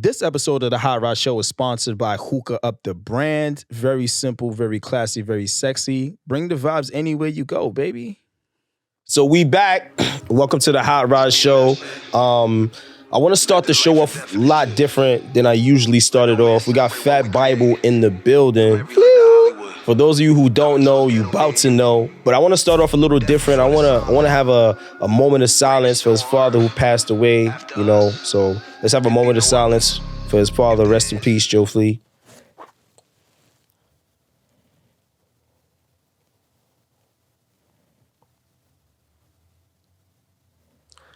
This episode of the Hotrod Show is sponsored by Hookah Up the brand. Very simple, very classy, very sexy. Bring the vibes anywhere you go, baby. So we back. Welcome to the Hotrod Show. I want to start the show off a lot different than I usually started off. We got Fat Bible in the building. For those of you who don't know, you about to know. But I want to start off a little different. I want to have a moment of silence for his father who passed away, you know. So let's have a moment of silence for his father. Rest in peace, Joe Flea.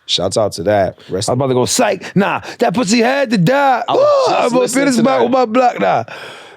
Shouts out to that. I was about to go, psych. Nah, that pussy had to die. I'm gonna finish with my block now.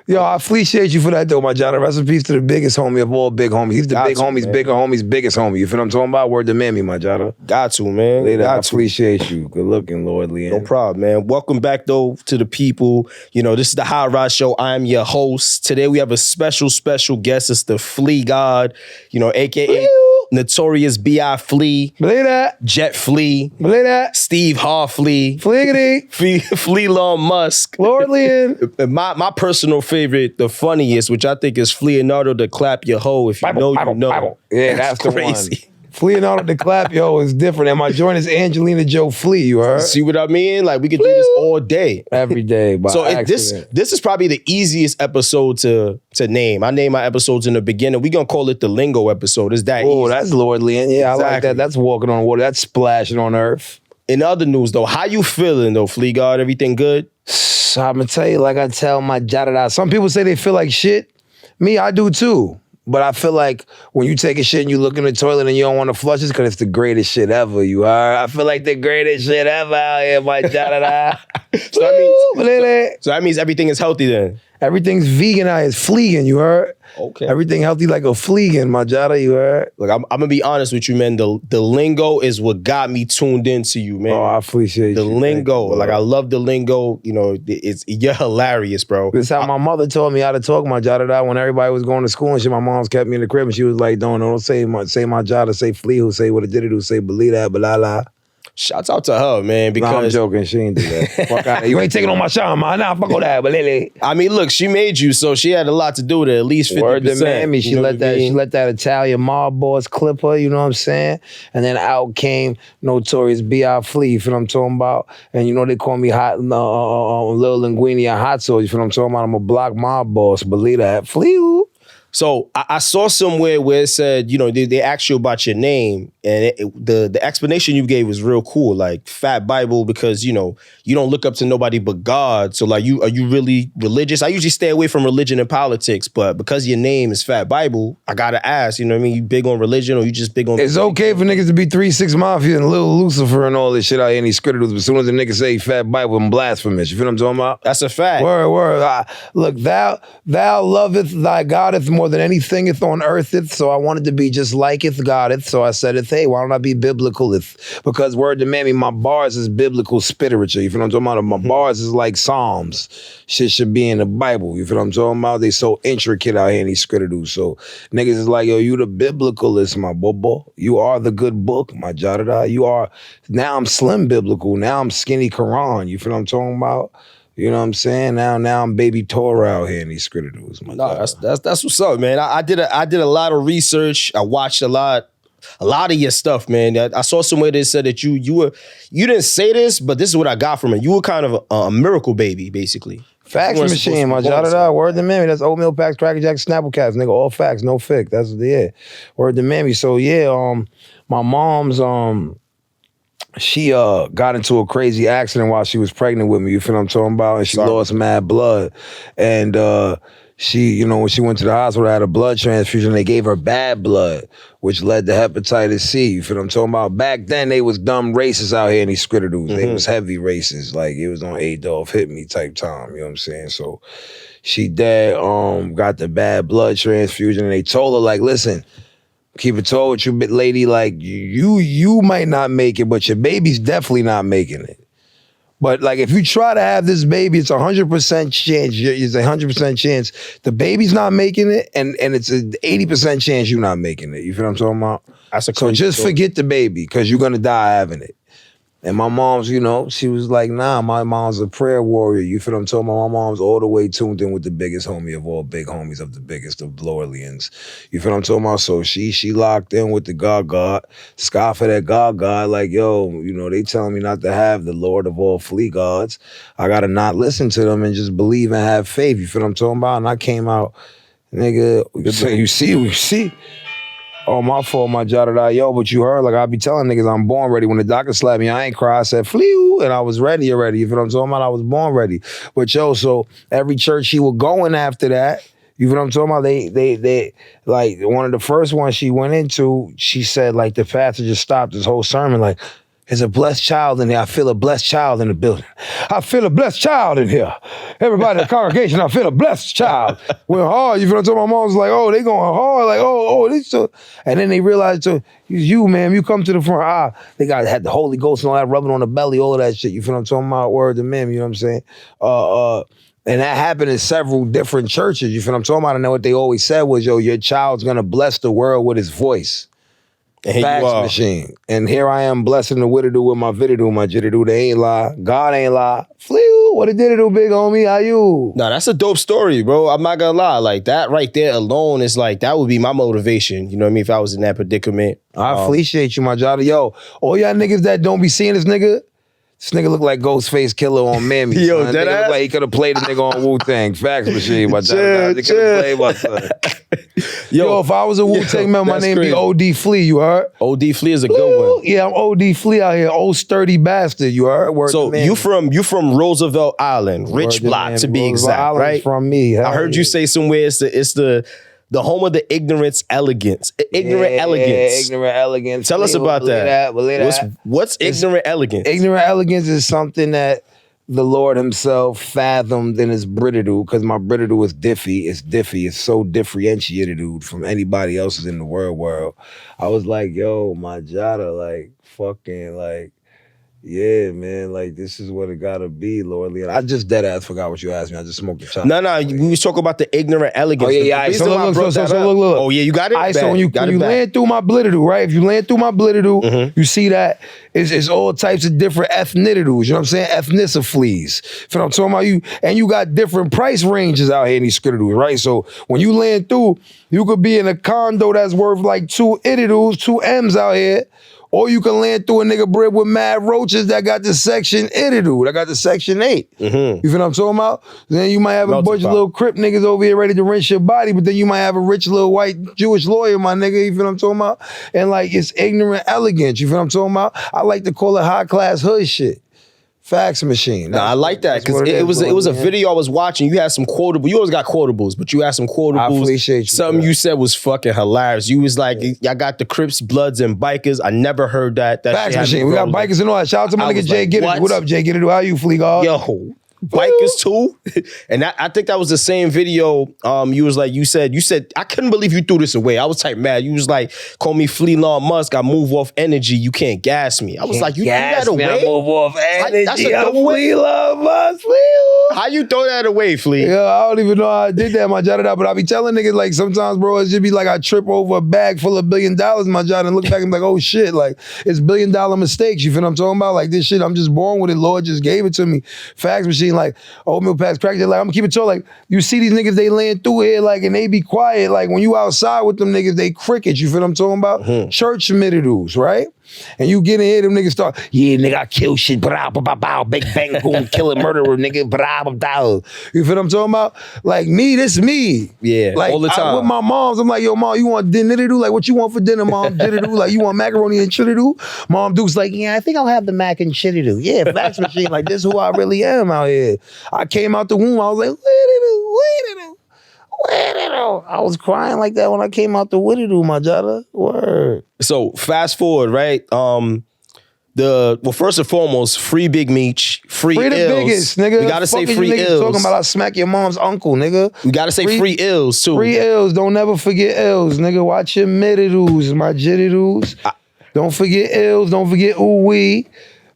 Yo, I appreciate you for that though, my John. Rest in peace to the biggest homie of all big homies. He's the big homie's bigger homie's biggest homie. You feel what I'm talking about? Word to mammy, my John. Got to, man. I appreciate you. Good looking, Lord Leanne. No problem, man. Welcome back though to the people. You know, this is the Hotrod Show. I am your host. Today we have a special guest. It's the Flea God, you know, aka Notorious B.I. Flea. Believe that. Jet Flea. Believe that. Steve Haw Flea. Fleagity. Flea Long Musk. Lord Leanne. My personal favorite, the funniest, which I think is Leonardo to clap your hoe. If you know, you know. Yeah, that's crazy. The one. Leonardo to clap yo is different. And my joint is Angelina Joe Flea, you heard? See what I mean? Like we could do this all day. Every day. So this is probably the easiest episode to name. I name my episodes in the beginning. We're gonna call it the Lingo episode. Is that easy? That's Lord Leanne. Yeah, exactly. I like that. That's walking on water. That's splashing on earth. In other news though, how you feeling though, Flea God? Everything good? I'm gonna tell you, like I tell my jada. Some people say they feel like shit. Me, I do too. But I feel like when you take a shit and you look in the toilet and you don't want to flush it, because it's the greatest shit ever, you are. I feel like the greatest shit ever out here, my jada. So that means everything is healthy then? Everything's vegan out here. It's fleegan, you heard? Okay. Everything healthy like a fleegan, my jada, you heard? Look, I'm gonna be honest with you, man. The lingo is what got me tuned into you, man. Oh, I appreciate the lingo. Like I love the lingo. You know, you're hilarious, bro. This is how my mother taught me how to talk my jada. When everybody was going to school and shit, my mom's kept me in the crib and she was like, don't say my jada, say flea, who say what it did, who say believe that, blah, blah. Shouts out to her, man, because... No, I'm joking. She ain't do that. Fuck out of you ain't taking on my shine, man. Nah, fuck all that, but Lily. I mean, look, she made you, so she had a lot to do with it, at least 50%. Word to mammy. She let that Italian mob boss clip her, you know what I'm saying? And then out came Notorious B.I. Flea, you feel what I'm talking about? And you know they call me hot, Lil Linguini and Hot Sauce, you feel what I'm talking about? I'm a block mob boss, believe that. Flea. So I saw somewhere where it said, you know, they asked you about your name, and the explanation you gave was real cool, like Fat Bible, because, you know, you don't look up to nobody but God. So like, are you really religious? I usually stay away from religion and politics, but because your name is Fat Bible, I gotta ask, you know what I mean? You big on religion or you just big on... It's okay for niggas to be 3-6 Mafia and Lil Lucifer and all this shit out here in these scritters, but as soon as a nigga say Fat Bible, I'm blasphemous. You feel what I'm talking about? That's a fact. Word. Look, thou loveth thy goddeth more than anythingeth on eartheth, so I wanted to be just liketh goddeth, so I saideth, hey, why don't I be biblicaleth? Because word to mammy, my bars is biblical Spitterature. You feel what I'm talking about? My bars is like Psalms. Shit should be in the Bible. You feel what I'm talking about? They so intricate out here in these scritters. So niggas is like, yo, you the biblicalist, my bobo. You are the good book, my jada. You are, now I'm slim biblical. Now I'm skinny Quran. You feel what I'm talking about? You know what I'm saying? Now I'm baby Torah out here in these scritters. No, that's what's up, man. I did a lot of research. I watched a lot of your stuff, man. I saw somewhere that said that you didn't say this, but this is what I got from it. You were kind of a miracle baby, basically. Facts machine, my jada. Word to mammy. That's oatmeal packs, Cracker Jacks, Snapple Caps, nigga. All facts, no fic. That's word to mammy. So yeah, my mom's she got into a crazy accident while she was pregnant with me, you feel what I'm talking about? And she lost mad blood. And she, you know, when she went to the hospital, had a blood transfusion, they gave her bad blood, which led to hepatitis C, you feel what I'm talking about? Back then, they was dumb racists out here in these scritters. They was heavy racists, like it was on Adolf hit me type time, you know what I'm saying? So she got the bad blood transfusion, and they told her, like, listen, keep it told with you, lady, like you might not make it, but your baby's definitely not making it. But like if you try to have this baby, it's 100% chance. It's 100% chance the baby's not making it, and it's an 80% chance you're not making it. You feel what I'm talking about? That's a so just forget the baby because you're gonna die having it. And my mom's, you know, she was like, nah, my mom's a prayer warrior. You feel what I'm talking about? My mom's all the way tuned in with the biggest homie of all big homies of the biggest of Orleans. You feel what I'm talking about? So she locked in with the God, scoff for that God. Like, yo, you know, they telling me not to have the Lord of all flea gods. I gotta not listen to them and just believe and have faith. You feel what I'm talking about? And I came out, nigga, you see. Oh, my fault, my jada. Yo, but you heard, like, I be telling niggas I'm born ready. When the doctor slapped me, I ain't cry. I said, flew, and I was ready already. You feel what I'm talking about? I was born ready. But yo, so every church she was going after that, you feel what I'm talking about? They like, one of the first ones she went into, she said, like, the pastor just stopped his whole sermon, like, there's a blessed child in here. I feel a blessed child in the building. I feel a blessed child in here. Everybody in the congregation, I feel a blessed child. Went hard. You feel what I'm talking about? My mom was like, oh, they going hard. Like, this so. And then they realized, so, you, man, you come to the front. They had the Holy Ghost and all that, rubbing on the belly, all of that shit. You feel what I'm talking about? Word to mem, you know what I'm saying? And that happened in several different churches. You feel what I'm talking about? And then what they always said was, yo, your child's going to bless the world with his voice. Fax machine. And here I am blessing the widow with my vididoo, my jitidoo. They ain't lie. God ain't lie. Flew. What it did do, big homie? How you? No, that's a dope story, bro. I'm not gonna lie. Like, that right there alone is like, that would be my motivation. You know what I mean? If I was in that predicament. I appreciate you, my jada. Yo, all y'all niggas that don't be seeing this nigga look like Ghostface Killer on Mammy. Yo, that look like he could have played the nigga on Wu-Tang. Fax machine, my jada. He could have played my son. Yo, if I was a Wu-Tang member, my name be OD Flea, you heard? OD Flea is a good one. Yeah, I'm OD Flea out here, old sturdy bastard, you heard? Word so you from Roosevelt Island, Rich Block to be exact, Island's right? From me. I heard you say somewhere it's the home of the ignorant elegance. Ignorant elegance. Ignorant elegance. Tell us about that. What's ignorant elegance? Ignorant elegance is something that the Lord himself fathomed in his Britidoo, because my Britidoo is diffy. It's so differentiated, dude, from anybody else's in the world. I was like, yo, my jada, like, fucking, like, yeah, man, like, this is what it gotta be, Lord Leon. I just dead ass forgot what you asked me. I just smoked the chop. No, we was talking about the ignorant elegance. Oh, yeah. So look. Oh, yeah, you got it? All right, so when you land through my blitidoo, right? If you land through my blitidoo, you see that it's all types of different ethnicities, you know what I'm saying? Ethniciflees. If I'm talking about you, and you got different price ranges out here in these skittidoos, right? So when you land through, you could be in a condo that's worth like 2 itidoos, 2 M's out here. Or you can land through a nigga bread with mad roaches that got the section 8, that got the section 8. You feel what I'm talking about? Then you might have a bunch of little crip niggas over here ready to rinse your body, but then you might have a rich little white Jewish lawyer, my nigga, you feel what I'm talking about? And like, it's ignorant elegance, you feel what I'm talking about? I like to call it high class hood shit. Fax machine. Nah, I like that, because it was a video I was watching. You had some quotable. You always got quotables, but you had some quotables. I appreciate you. Something you said was fucking hilarious. You was like, I got the Crips, Bloods, and Bikers. I never heard that. Fax machine. We got bikers and all that. Shout out to my nigga Jay Get It. What up, Jay Get It? How you, Flea God? Yo. Bikers too, and I think that was the same video. You was like, you said, I couldn't believe you threw this away. I was type mad. You was like, call me Flea Elon Musk. I move off energy. You can't gas me. I was like, you threw that away. I move off energy. That's a dope way. Flea Elon Musk. How you throw that away, Flea? Yeah, I don't even know how I did that, my jada. But I be telling niggas, like, sometimes, bro, it should be like I trip over a bag full of $1 billion, my jada, and look back and be like, oh shit, like, it's $1 billion mistakes. You feel what I'm talking about? Like, this shit, I'm just born with it. Lord just gave it to me. Fax machine, like, oatmeal packs, crack. Like, I'm gonna keep it tall. Like, you see these niggas, they laying through here, like, and they be quiet. Like, when you outside with them niggas, they crickets. You feel what I'm talking about? Church middies, right? And you get in here, them niggas start, yeah, nigga, I kill shit, blah, blah, blah, blah, big bang, boom, killing murderer, nigga, blah, blah, blah. You feel what I'm talking about? Like, me, this me. Yeah, like, all the time. With my moms, I'm like, yo, mom, you want dinner to do? Like, what you want for dinner, mom? Dinner to do? Like, you want macaroni and chili do? Mom Duke's like, yeah, I think I'll have the mac and chili do. Yeah, fax machine, like, this is who I really am out here. I came out the womb, I was like, wait. I was crying like that when I came out the Woodidoo, my jada. Word. So fast forward, right? First and foremost, free Big Meech, free the ills. Biggest, nigga. We gotta say free niggas ills. Talking about I smack your mom's uncle, nigga. We gotta say free ills too. Free ills. Don't never forget ills, nigga. Watch your middidoos, my jittidoos. Don't forget ills. Don't forget ooh wee.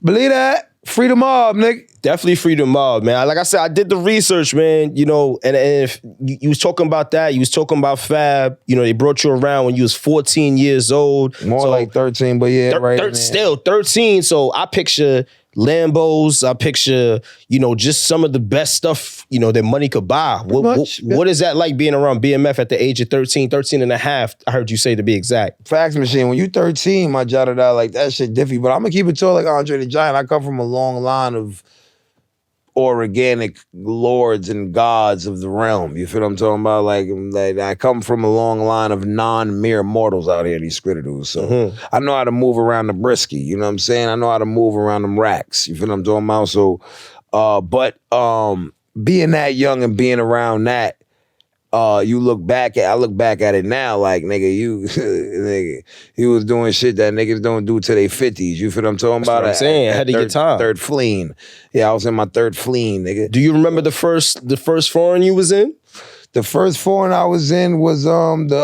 Believe that. Free the mob, nigga. Definitely free the mob, man. Like I said, I did the research, man. You know, and if you was talking about that, you was talking about Fab. You know, they brought you around when you was 14 years old. More like 13, but yeah, right. Still 13. So I picture Lambos. I picture, you know, just some of the best stuff, you know, that money could buy. What is that like being around BMF at the age of 13 and a half? I heard you say, to be exact. Fax machine. When you 13, my jotted out like that shit diffy. But I'm gonna keep it tall like Andre the Giant. I come from a long line of organic lords and gods of the realm. You feel what I'm talking about? Like I come from a long line of non-mere mortals out here, these scritters. So I know how to move around the brisky. You know what I'm saying? I know how to move around them racks. You feel what I'm talking about? So, but being that young and being around that, I look back at it now like, nigga, you was doing shit that niggas don't do till they 50s. You feel what I'm talking about? What I'm saying, ahead of your time. Third fleeing. Yeah, I was in my third fleeing, nigga. Do you remember the first foreign you was in? The first foreign I was in was Lambo.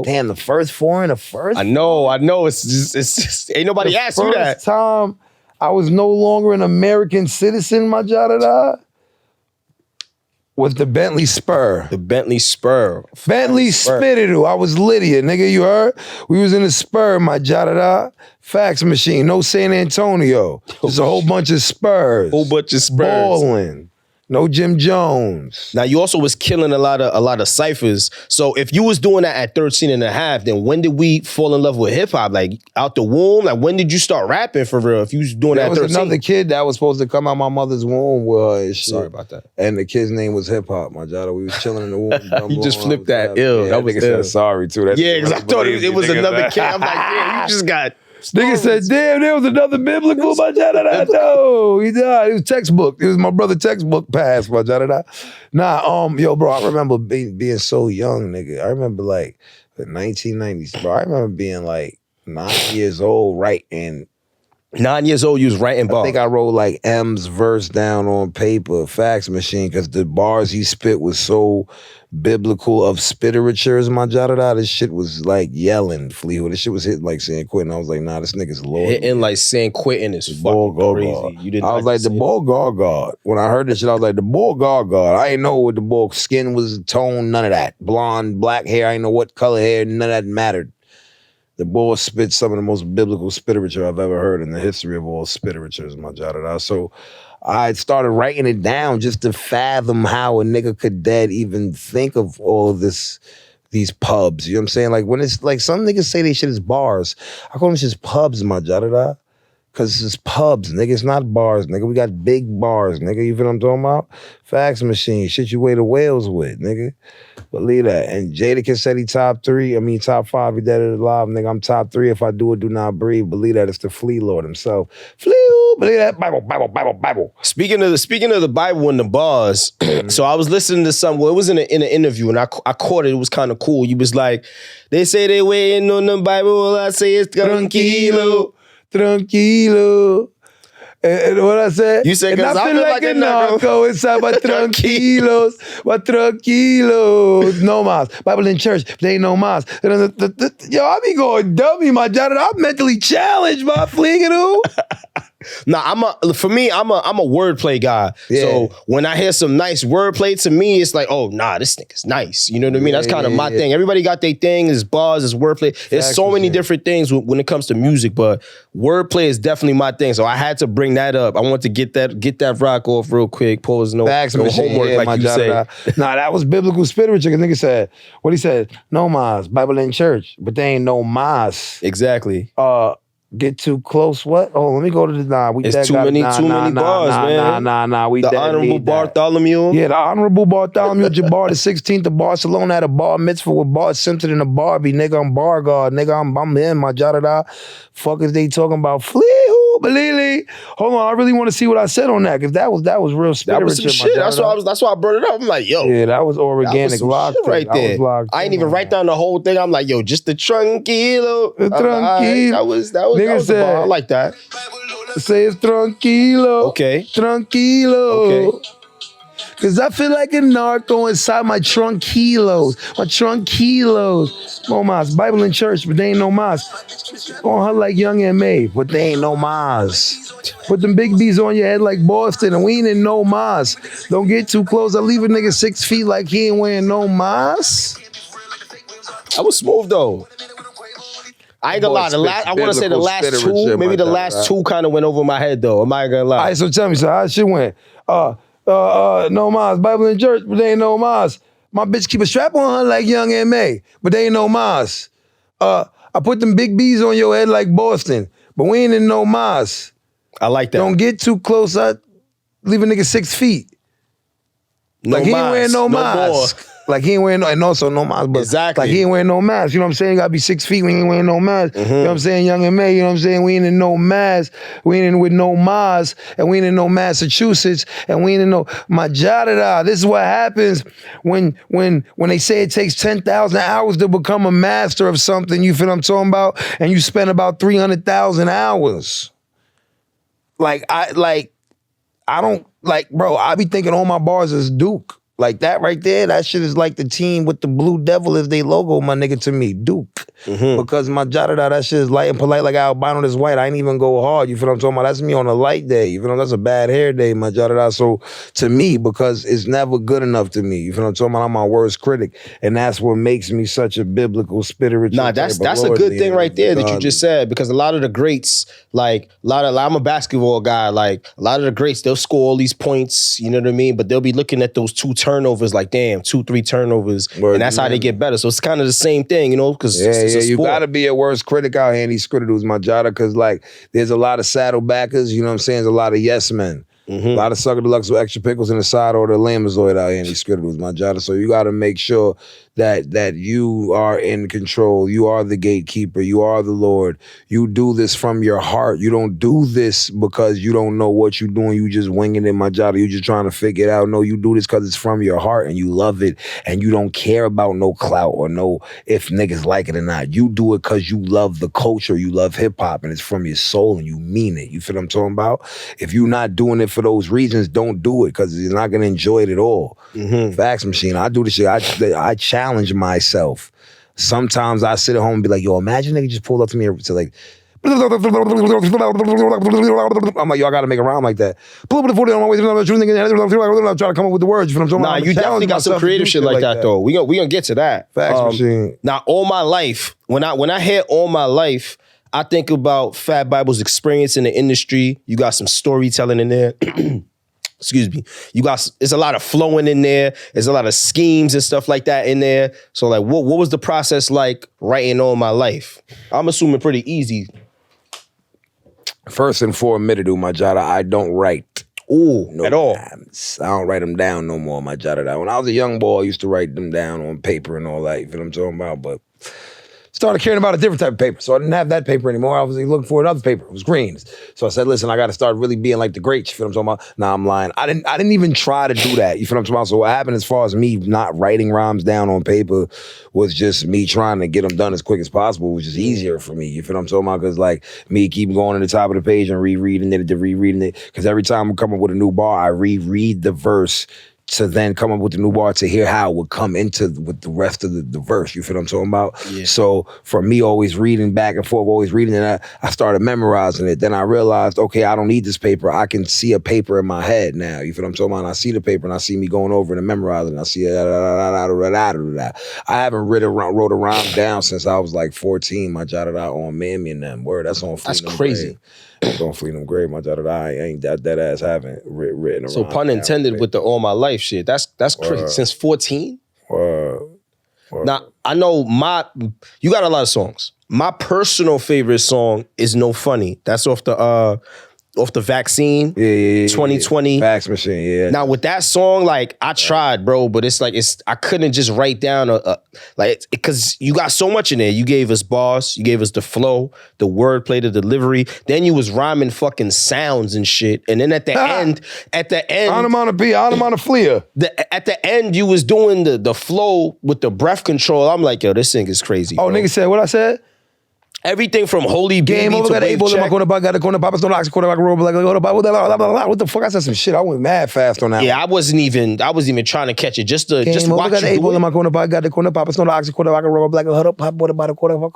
Damn, the first foreign. I know. It's just ain't nobody asked you that. First time I was no longer an American citizen, my jadada, was the Bentley Spur. The Bentley Spur. Bentley Spitterature. I was Lydia, nigga, you heard? We was in a Spur, my jadada. Fax machine, no San Antonio. Just a whole bunch of Spurs. Ballin'. No Jim Jones. Now, you also was killing a lot of ciphers. So if you was doing that at 13 and a half, then when did we fall in love with hip hop? Like, out the womb? Like, when did you start rapping for real? If you was doing that at 13? There was another kid that was supposed to come out my mother's womb. Sorry about that. And the kid's name was Hip Hop, my jada. We was chilling in the womb. You just flipped that. Ill. Yeah, that nigga said sorry, too. Yeah, because I thought it was another kid. I'm like, damn, you just got... Nigga said, damn, there was another biblical, my jada. No, he died. It was textbook. It was my brother textbook pass, my jada. Nah, yo, bro, I remember being so young, nigga. I remember like the 1990s, bro. I remember being like 9 years old, writing. 9 years old, you was writing bars. I think I wrote like M's verse down on paper, fax machine, because the bars he spit was so biblical of Spitteratures, my jada. This shit was like yelling, Fleetwood. This shit was hitting like San Quentin. I was like, nah, this nigga's Lord. Hitting like San Quentin is fucking crazy. I was like, the ball guard. When I heard this shit, I was like, the ball guard. I ain't know what the ball skin was, tone, none of that. Blonde, black hair, I ain't know what color hair, none of that mattered. The boy spit some of the most biblical Spitterature I've ever heard in the history of all Spitteratures, my jada. So I started writing it down just to fathom how a nigga could dead even think of all of these pubs. You know what I'm saying? Like when it's like some niggas say they shit is bars. I call them just pubs, my jada. Cause it's pubs, nigga. It's not bars, nigga. We got big bars, nigga. You feel what I'm talking about? Fax machine, shit you weigh the whales with, nigga. Believe that. And Jadakiss said he top 5. He dead or alive, nigga. I'm top 3. If I do or do not breathe, believe that. It's the Flea Lord himself. Flea, believe that. Bible. Speaking of the Bible and the bars, so I was listening to some. Well, it was in an interview, and I caught it. It was kind of cool. You was like, they say they waiting on the Bible. I say it's tranquilo. Tranquilo. And what I said? You said, because I feel like a narco inside my tranquilos. My tranquilos. No mas. Bible in church, but they ain't no mas. Yo, I be going dummy, my jada. I'm mentally challenged, my fleegado. Nah, I'm a wordplay guy. Yeah. So when I hear some nice wordplay, to me, it's like, oh, nah, this nigga's nice. You know what I mean? That's kind of my thing. Everybody got their thing. It's bars, it's wordplay. There's so many different things when it comes to music, but wordplay is definitely my thing. So I had to bring that up. I want to get that rock off real quick. Pause, no homework, like you say. Nah, that was biblical Spitterature. Nigga said, what he said, no mas, Bible in church, but they ain't no mas. Exactly. Get too close, what? Oh, let me go to the It's too many bars, man. Nah. We the Honorable Bartholomew. Yeah, the Honorable Bartholomew Jabbar the 16th of Barcelona had a bar mitzvah with Bart Simpson and a Barbie. Nigga, I'm bar guard. Nigga, I'm him, my jada. Fuck is they talking about? Flee, Belili. Hold on, I really want to see what I said on that, because that was real Spitterature. That was some shit. That's why I brought it up. I'm like, yo. Yeah, that was organic lock right there. I ain't even write down the whole thing. I'm like, yo, just the tranquilo. That was the bar. I like that. Say it's tranquilo. Okay. Tranquilo. Okay. Cause I feel like a narco inside my trunk kilos. My trunk kilos. No mas. Bible in church, but they ain't no mas. On her like Young and May, but they ain't no mas. Put them big B's on your head like Boston, and we ain't in no mas. Don't get too close. I leave a nigga 6 feet like he ain't wearing no mas. I was smooth though. I ain't gonna lie. I want to say the last two, maybe the last two kind of went over my head though. Am I gonna lie? All right, so tell me, so how shit went? No mas, Bible in church, but they ain't no mas. My bitch keep a strap on her like Young and May, but they ain't no mas. I put them big B's on your head like Boston, but we ain't in no mas. I like that. Don't get too close. I leave a nigga 6 feet. No like he ain't wearing no mask. mask. Like he ain't wearing no, and also no mask, but exactly. Like he ain't wearing no mask. You know what I'm saying? You gotta be 6 feet when you ain't wearing no mask. Mm-hmm. You know what I'm saying? Young and May, you know what I'm saying? We ain't in no mask. We ain't in with no Maz, and we ain't in no Massachusetts, and we ain't in no Majorada. This is what happens when they say it takes 10,000 hours to become a master of something, you feel what I'm talking about? And you spend about 300,000 hours. I don't, bro, I be thinking all my bars is Duke. Like that right there, that shit is like the team with the blue devil as they logo, my nigga, to me, Duke. Mm-hmm. Because my Jarada, that shit is light and polite like albino is white. I ain't even go hard, you feel what I'm talking about? That's me on a light day, you feel what? That's a bad hair day, my Jarada. So to me, because it's never good enough to me, you feel what I'm talking about? I'm my worst critic. And that's what makes me such a biblical Spitterature. Nah, that's a good thing right there that you just said, because a lot of the greats, I'm a basketball guy, like a lot of the greats, they'll score all these points, you know what I mean? But they'll be looking at those turnovers, like damn, 2-3 turnovers, and that's how they get better. So it's kind of the same thing, you know, because it's a sport. You gotta be a worst critic out here in these criticals, my Jada, because like there's a lot of saddlebackers, you know what I'm saying? There's a lot of yes men. Mm-hmm. A lot of sucker deluxe with extra pickles in the side or the lambazoid out here in these criticals, my Jada. So you gotta make sure that you are in control. You are the gatekeeper. You are the Lord. You do this from your heart. You don't do this because you don't know what you're doing. You just winging it, my Jada. You just trying to figure it out. No, you do this because it's from your heart and you love it and you don't care about no clout or no if niggas like it or not. You do it because you love the culture. You love hip hop and it's from your soul and you mean it. You feel what I'm talking about? If you're not doing it for those reasons, don't do it because you're not going to enjoy it at all. Mm-hmm. Fax machine. I do this shit. I challenge myself. Sometimes I sit at home and be like, yo, imagine they just pulled up to me to like, I'm like, yo, I gotta make a rhyme like that. I'm trying to come up with the words. Nah, you definitely got some creative shit like that though. We gonna get to that. Fax machine. Now, all my life, when I hear all my life, I think about Fat Bible's experience in the industry. You got some storytelling in there. Excuse me. There's a lot of flowing in there. There's a lot of schemes and stuff like that in there. So like, what was the process like writing All My Life? I'm assuming pretty easy. First and foremost, my Jada, I don't write. At all. Rhymes. I don't write them down no more, my Jada. When I was a young boy, I used to write them down on paper and all that. You feel what I'm talking about? But started caring about a different type of paper. So I didn't have that paper anymore. I was looking for another paper. It was green. So I said, listen, I got to start really being like the greats. You feel what I'm talking about? Nah, I'm lying. I didn't even try to do that. You feel what I'm talking about? So what happened as far as me not writing rhymes down on paper was just me trying to get them done as quick as possible, which is easier for me. You feel what I'm talking about? Because like me keep going to the top of the page and rereading it. Because every time I'm coming with a new bar, I reread the verse to then come up with the new bar to hear how it would come into with the rest of the verse. You feel what I'm talking about? Yeah. So for me, always reading back and forth, always reading it, I started memorizing it. Then I realized, okay, I don't need this paper. I can see a paper in my head now. You feel what I'm talking about? And I see the paper and I see me going over it and memorizing it. I see I haven't wrote a rhyme down since I was like 14. My jotted out on Mammy and them. Word, that's on Freedom. That's crazy. Don't Freedom Grave, my jotted I ain't that ass haven't written a So rhyme pun intended with the All My Life shit. That's crazy. Since 14? Now, I know you got a lot of songs. My personal favorite song is No Funny. That's off the Vaccine, 2020. Fax machine, yeah. Now with that song, like I tried, bro, but I couldn't just write down because you got so much in there. You gave us bars, you gave us the flow, the wordplay, the delivery. Then you was rhyming fucking sounds and shit. And then at the end, onomatopoeia. At the end, you was doing the flow with the breath control. I'm like, yo, this thing is crazy. Oh, bro. Nigga said what I said? Everything from Holy Game Baby over, to got Wave able in my Check. corner, got the corner, Papa's no locks, quarterback roll, like, what the fuck? I said some shit. I went mad fast on that. Yeah, I wasn't even trying to catch it. Just Game over, watch got you the able do in it. my corner, got the corner, Papa's no locks, quarterback roll, like a huddle, pop, what about the quarterback?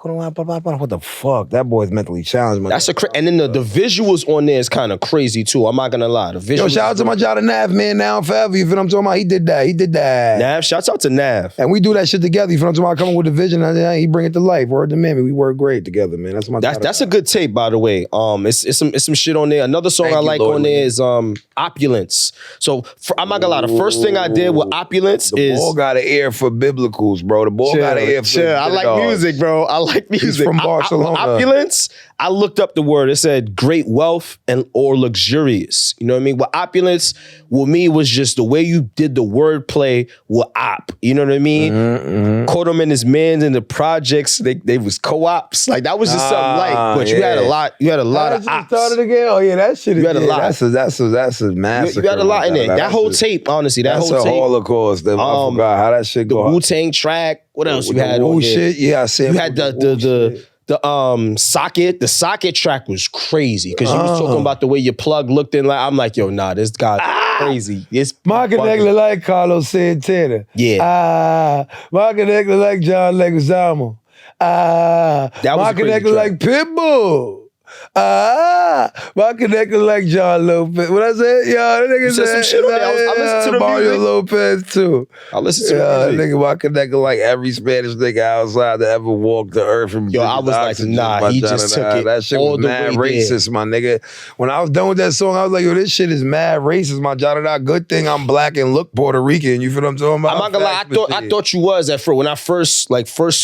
What the fuck? That boy's mentally challenged, man. That's and then the visuals on there is kind of crazy too. I'm not gonna lie. The visuals. Yo, shout out to my Jada Nav, man, now and forever. You feel what I'm talking about? He did that. Nav, shouts out to Nav. And we do that shit together. You feel what I'm talking about? Coming with the vision, and he bring it to life. Word to man, we work great together, man. That's a good tape, by the way. It's some shit on there. Another song I like on there is Opulence. So I'm not gonna lie. The first thing I did with Opulence is the boy got an ear for biblicals, bro. The boy got an ear for I like music, bro. I like music. He's from Barcelona. Opulence. I looked up the word. It said great wealth or luxurious. You know what I mean? With opulence, with me, was just the way you did the wordplay with op. You know what I mean? Caught him and his mans in the projects. They was co-ops. Like that was just something light. But you had a lot. You had a lot of ops. Started again. Oh yeah, that shit. You had a lot. That's a massacre. You had a lot in there. That whole tape, honestly. That's a Holocaust. I forgot how that shit go. The Wu-Tang track. What else you had on there? Shit. Yeah, I said you had the socket. The socket track was crazy because you was talking about the way your plug looked in. Like I'm like, yo, nah, this guy's crazy. It's my connect look like Carlos Santana. Yeah. My connect look like John Leguizamo. My connect look like Pitbull. My connector like John Lopez. What I said? Yo, that nigga said some shit on there. I listened to the Mario music. Lopez too. I listened to the That music. nigga, my connector like every Spanish nigga outside to ever walk the earth from. Yo, I was like, nah, he just took it That shit all was the mad way racist, my nigga. When I was done with that song, I was like, yo, this shit is mad racist, my Jada. Good thing I'm black and look Puerto Rican. You feel what I'm talking about? I'm not gonna lie. I thought you was at first. When I first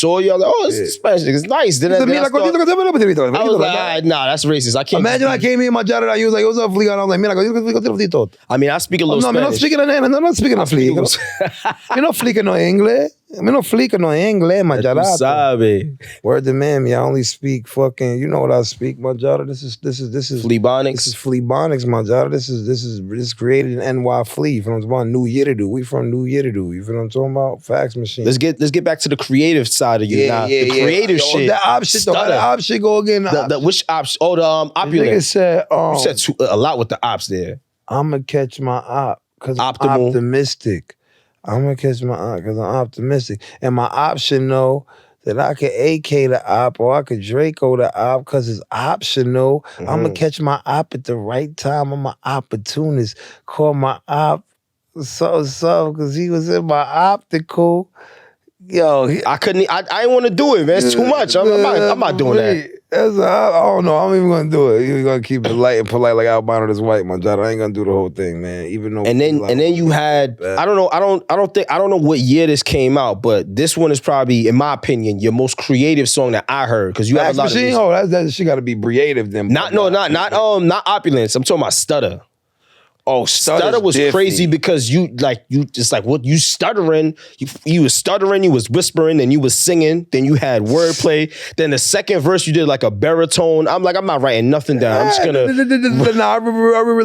saw you, I was like, oh, this Spanish nigga's nice. Then I was like, all right, nah, that's racist. I can't. Imagine I came in, my Jada, you was like, what's up, Fliga? And I was like, mira, yo I mean, I speak a little no, me no Spanish. speaking no, not speaking of Fliga. Me no flica no English. Me no flica no English, my Jada. Tu sabe. Word to man, I only speak fucking, you know what I speak, my Jada. This is Fleabonics. This is Fleabonics, my Jada. This is created in NY Flea. You feel what I'm talking about? New Yiddidu. We from New Yiddidu. You feel what I'm talking about? Fax machine. Let's get back to the creative side of you now. The creative shit. That op shit, though. How the op shit go again? Which ops? Oh, the opulence. Said, you said a lot with the ops there. I'm gonna catch my op because I'm optimistic. I'm gonna catch my op because I'm optimistic, and my op should know that I can AK the op or I could Draco the op because it's optional. I'm gonna catch my op at the right time. I'm an opportunist. Call my op so because he was in my optical. Yo, I couldn't. I didn't want to do it, man. It's too much. I'm not doing that. I don't know. I'm even gonna do it. You're gonna keep it light and polite like albino this white, my Jada. I ain't gonna do the whole thing, man. Even though. And then you had. I don't know what year this came out, but this one is probably, in my opinion, your most creative song that I heard because you have a lot of music. Oh, that she got to be creative then. Not Opulence. I'm talking about Stutter. Oh, Stutter was crazy because you stuttering, you was stuttering, you was whispering, then you was singing, then you had wordplay. Then the second verse you did like a baritone. I'm like, I'm not writing nothing down. I'm just gonna.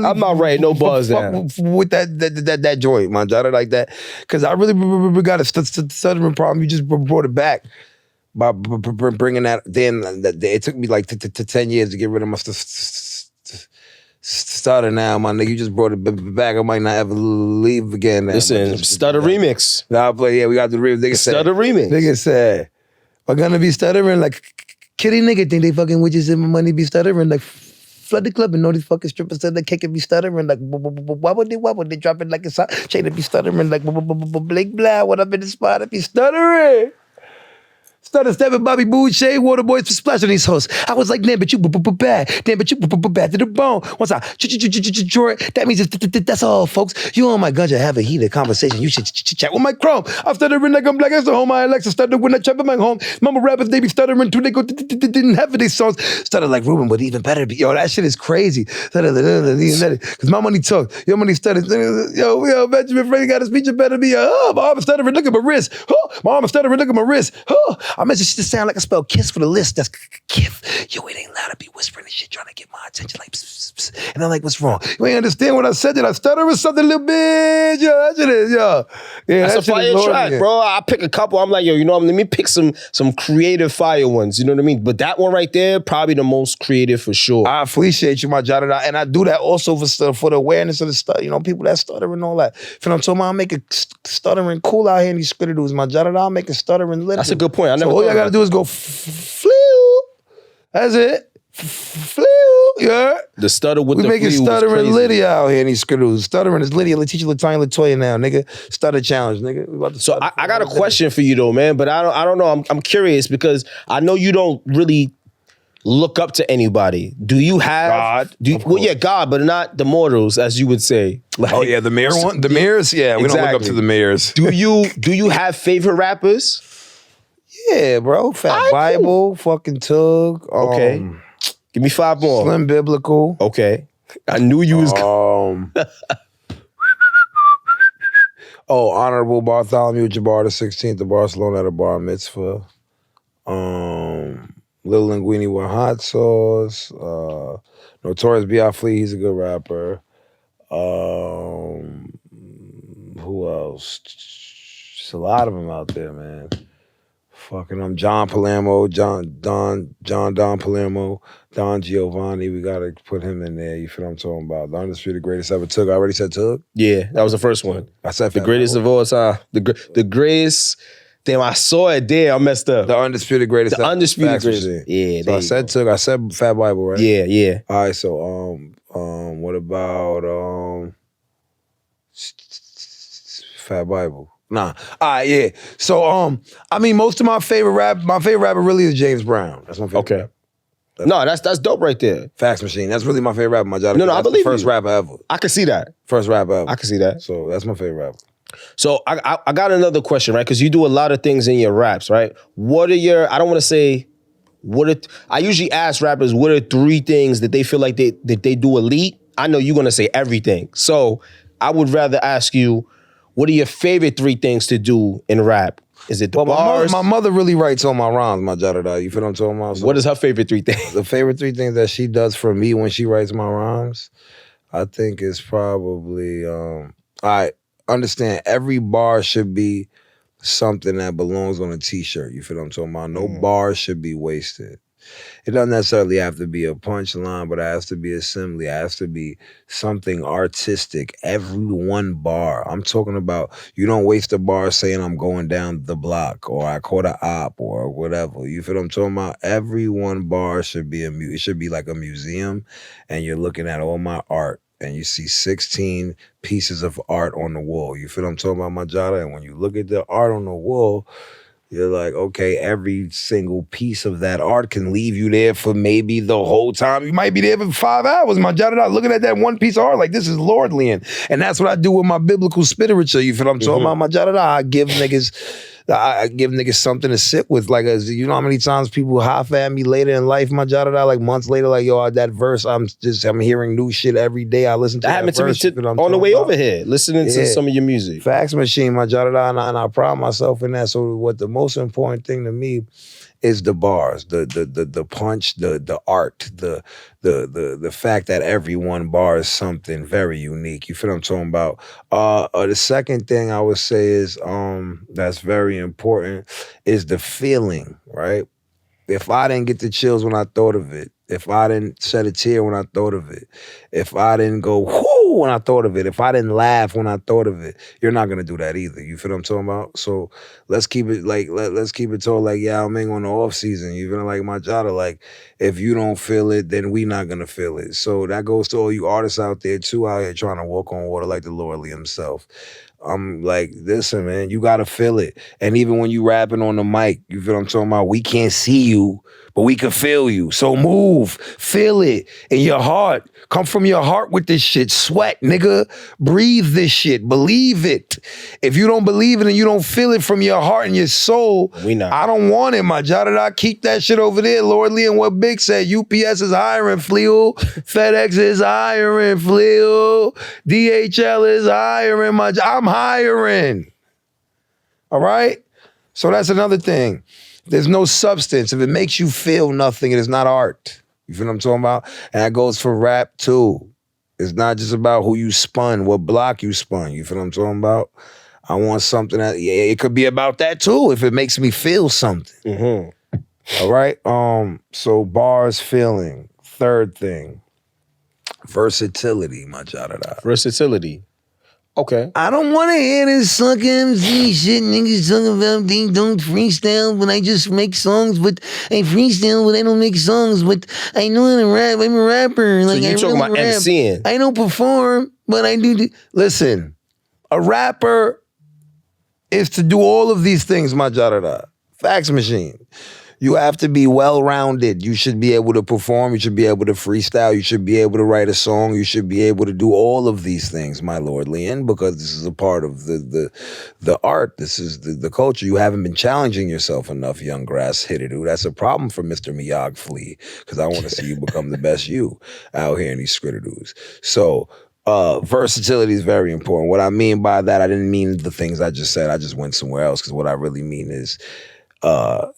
I'm not writing no bars down with that joint, man. Jada, like that, because I really got a stuttering problem. You just brought it back by bringing that. Then it took me like 10 years to get rid of my stutter now, my nigga. You just brought it back. I might not ever leave again. Listen, Stutter remix. Nah, we got the remix. Nigga Stutter remix. Nigga said, we're gonna be stuttering like kitty nigga think they fucking witches and my money be stuttering like flood the club and all these fucking strippers said the cake and be stuttering like why would they drop it like it's hot? Chain to be stuttering like blink blah. What up in the spot? I be stuttering. Stutter stepping Bobby Boucher, water boys for splashing these hosts. I was like, damn, but you bad. Damn, but you bad to the bone. Once I draw it, that means that's all, folks. You and my gunja have a heated conversation. You should chat with my chrome. I'm stuttering like I'm black as the home. I Alexa stutter when I trap in my home. Mama rappers, they be stuttering too. They go didn't have these songs. Stutter like Ruben, but even better. Yo, that shit is crazy. Because my money talks. Your money stutters. Yo, Benjamin Franklin got a speech. It better be my arm stuttering. Look at my wrist. My arm stuttering. Look at my wrist. I meant to sound like I spelled kiss for the list. That's kiff. Yo, it ain't loud to be whispering this shit, trying to get my attention like this. And I'm like, what's wrong? You ain't understand what I said. Did I stutter or something a little bit? Yeah, that shit is, yeah. Yeah, That's a fire track, bro. I pick a couple. I'm like, yo, you know, let me pick some creative fire ones. You know what I mean? But that one right there, probably the most creative for sure. I appreciate you, my Jada. And I do that also for the awareness of the stutter. You know, people that stutter and all that. If I'm talking about, I'm making stuttering cool out here in these Spitterature, my Jada. I'm making stuttering lit. That's a good point. I never all you gotta do is go flew. That's it. Flew. Yeah. The stutter with the making stuttering litty out here in these Spitterature. Stuttering is litty. Let's teach you Latanya Latoya now, nigga. Stutter challenge, nigga. We about to so I got a question for you though, man. But I don't know. I'm curious because I know you don't really look up to anybody. Do you have God? Well, yeah, God, but not the mortals, as you would say. Like, oh yeah, the mirror one, the mirrors. Yeah, we don't look up to the mirrors. Do you have favorite rappers? Yeah, bro. Fat Bible, fucking Tug. Okay, give me 5 more. Slim Biblical. Okay, I knew you was. Honorable Bartholomew Jabbar the 16th of Barcelona at a bar mitzvah. Lil Linguini with hot sauce. Notorious B.I. he's a good rapper. Who else? Just a lot of them out there, man. Fucking John Palermo, Don Palermo, Don Giovanni. We gotta put him in there. You feel what I'm talking about? The undisputed greatest ever Tug. I already said Tug. Yeah, that was the first one. I said the greatest of all time. The greatest. Damn, I saw it there. I messed up. The undisputed greatest. The undisputed greatest. Yeah. So I said Tug. I said Fat Bible, right? Yeah, yeah. All right. So what about Fat Bible? Nah. All right. Yeah. So I mean, most of my favorite rapper really is James Brown. That's my favorite. Okay. No, that's dope right there. Fax Machine. That's really my favorite rapper. My job. No, I believe the first rapper ever. I can see that. First rapper ever. I can see that. So that's my favorite rapper. So I got another question, right? Because you do a lot of things in your raps, right? What are your, I don't want to say, I usually ask rappers, what are 3 things that they feel like they do elite? I know you're going to say everything. So I would rather ask you, what are your favorite 3 things to do in rap? Is it the bars? My mother really writes all my rhymes, my Jada. You feel what I'm talking about? So what is her favorite 3 things? The favorite 3 things that she does for me when she writes my rhymes, I think is probably, understand every bar should be something that belongs on a t-shirt. You feel what I'm talking about? No bar should be wasted. It doesn't necessarily have to be a punchline, but it has to be a simile. It has to be something artistic. Every one bar. I'm talking about, you don't waste a bar saying I'm going down the block or I caught a op or whatever. You feel what I'm talking about? Every one bar should be it should be like a museum, and you're looking at all my art and you see 16 pieces of art on the wall. You feel what I'm talking about, my Jada? And when you look at the art on the wall, you're like, okay, every single piece of that art can leave you there for maybe the whole time. You might be there for 5 hours, my Jada. Looking at that one piece of art, like, this is lordly. And that's what I do with my biblical Spitterature. You feel what I'm talking about, my Jada? I give niggas something to sit with. Like, you know how many times people high at me later in life, my Jada, like months later, like, yo, that verse, I'm hearing new shit every day. I listen to that happened verse, to me on the way over here, listening to some of your music. Fax Machine, my Jada, and I pride myself in that. So what the most important thing to me is the bars, the punch, the art, the fact that every one bar is something very unique. You feel what I'm talking about? The second thing I would say is that's very important is the feeling, right? If I didn't get the chills when I thought of it, if I didn't shed a tear when I thought of it, if I didn't go whoo when I thought of it, if I didn't laugh when I thought of it, you're not gonna do that either. You feel what I'm talking about? So let's keep it like let's keep it told like Yao Ming on the off season. You feel like my Jada, like if you don't feel it, then we not gonna feel it. So that goes to all you artists out there too, out here trying to walk on water like the Lord himself. I'm like, listen, man, you gotta feel it. And even when you rapping on the mic, you feel what I'm talking about? We can't see you, but we can feel you. So move, feel it in your heart. Come from your heart with this shit. Sweat, nigga. Breathe this shit. Believe it. If you don't believe it and you don't feel it from your heart and your soul, I don't want it, my Jada. Keep that shit over there, Lordly. And what Big said, UPS is hiring, Fleo. FedEx is hiring, Fleo. DHL is hiring, I'm hiring. All right? So that's another thing. There's no substance. If it makes you feel nothing, it is not art. You feel what I'm talking about? And that goes for rap too. It's not just about who you spun, what block you spun. You feel what I'm talking about? I want something that, yeah, it could be about that too if it makes me feel something. Mm-hmm. All right? So bars, feeling. Third thing, versatility, my jada. Versatility. Okay. I don't want to hear this suck MC shit. Niggas talking about they don't freestyle, but I just make songs. But I freestyle, but I don't make songs. But I know how to rap. I'm a rapper. Like, so you talking about rap. MCing? I don't perform, but I do. Listen, a rapper is to do all of these things, my jada. Fax machine. You have to be well-rounded. You should be able to perform. You should be able to freestyle. You should be able to write a song. You should be able to do all of these things, my Lord Leon, because this is a part of the art. This is the culture. You haven't been challenging yourself enough, young grass hitter. That's a problem for Mr. Miyagi Flea, because I want to see you become the best you out here in these skritterdoos. So versatility is very important. What I mean by that, I didn't mean the things I just said. I just went somewhere else, because what I really mean is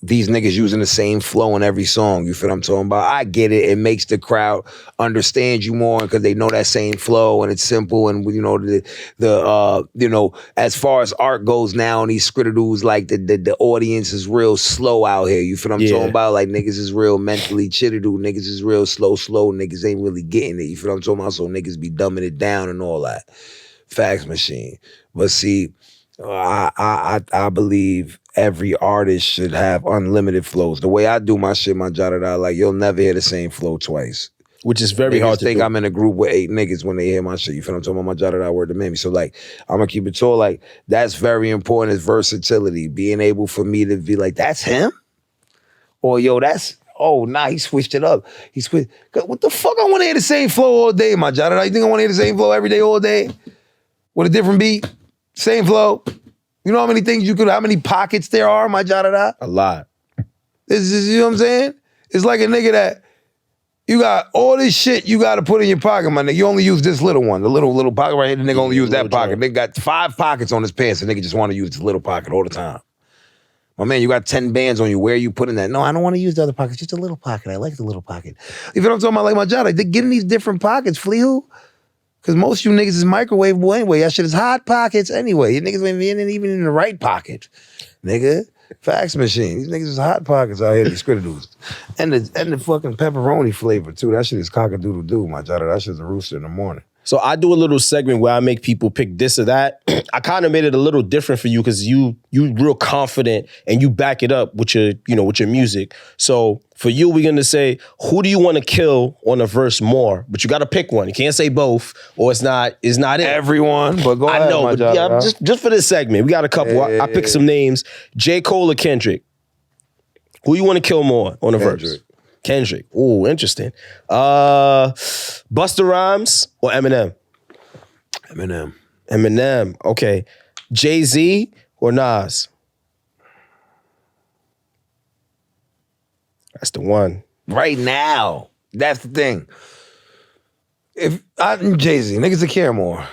these niggas using the same flow in every song. You feel what I'm talking about? I get it. It makes the crowd understand you more because they know that same flow and it's simple. And you know you know, as far as art goes now, and these skritterdoos, like the audience is real slow out here. You feel what I'm talking about? Like niggas is real mentally chitterdoo. Niggas is real slow. Niggas ain't really getting it. You feel what I'm talking about? So niggas be dumbing it down and all that. Fax machine. But see, I believe every artist should have unlimited flows. The way I do my shit, my jada, like you'll never hear the same flow twice. Which is very hard to think do. I'm in a group with 8 niggas when they hear my shit. You feel what I'm talking about? My jada, word to Mammy. So like, I'm gonna keep it tall. Like, that's very important, is versatility. Being able for me to be like, that's him? Or yo, that's, oh, nah, he switched it up. He switched, what the fuck? I wanna hear the same flow all day, my jada. You think I wanna hear the same flow every day, all day? With a different beat? Same flow? You know how many things how many pockets there are, my jada? A lot. This is, you know what I'm saying? It's like a nigga that, you got all this shit you got to put in your pocket, my nigga. You only use this little one, the little pocket right here. The nigga only use that pocket. Nigga got 5 pockets on his pants. The nigga just want to use this little pocket all the time. My man, you got 10 bands on you. Where are you putting that? No, I don't want to use the other pocket. Just a little pocket. I like the little pocket. You feel what I'm talking about? Like my jada. They get in these different pockets, flea who? Because most of you niggas is microwavable anyway. That shit is hot pockets anyway. You niggas ain't even in the right pocket, nigga. Fax machine. These niggas is hot pockets out here, these skritterdoos. And the fucking pepperoni flavor too. That shit is cock-a-doodle-doo, my jada. That shit's a rooster in the morning. So I do a little segment where I make people pick this or that. I kind of made it a little different for you because you real confident and you back it up with your, with your music. So for you, we're gonna say, who do you want to kill on a verse more? But you gotta pick one. You can't say both, or it's not it. Everyone, but go ahead. I know, but yeah, just for this segment, we got a couple. I picked some names: J. Cole or Kendrick. Who you want to kill more on a verse? Kendrick. Ooh, interesting. Busta Rhymes or Eminem? Eminem. Okay. Jay-Z or Nas? That's the one. Right now. That's the thing. If I'm Jay-Z, niggas will care more.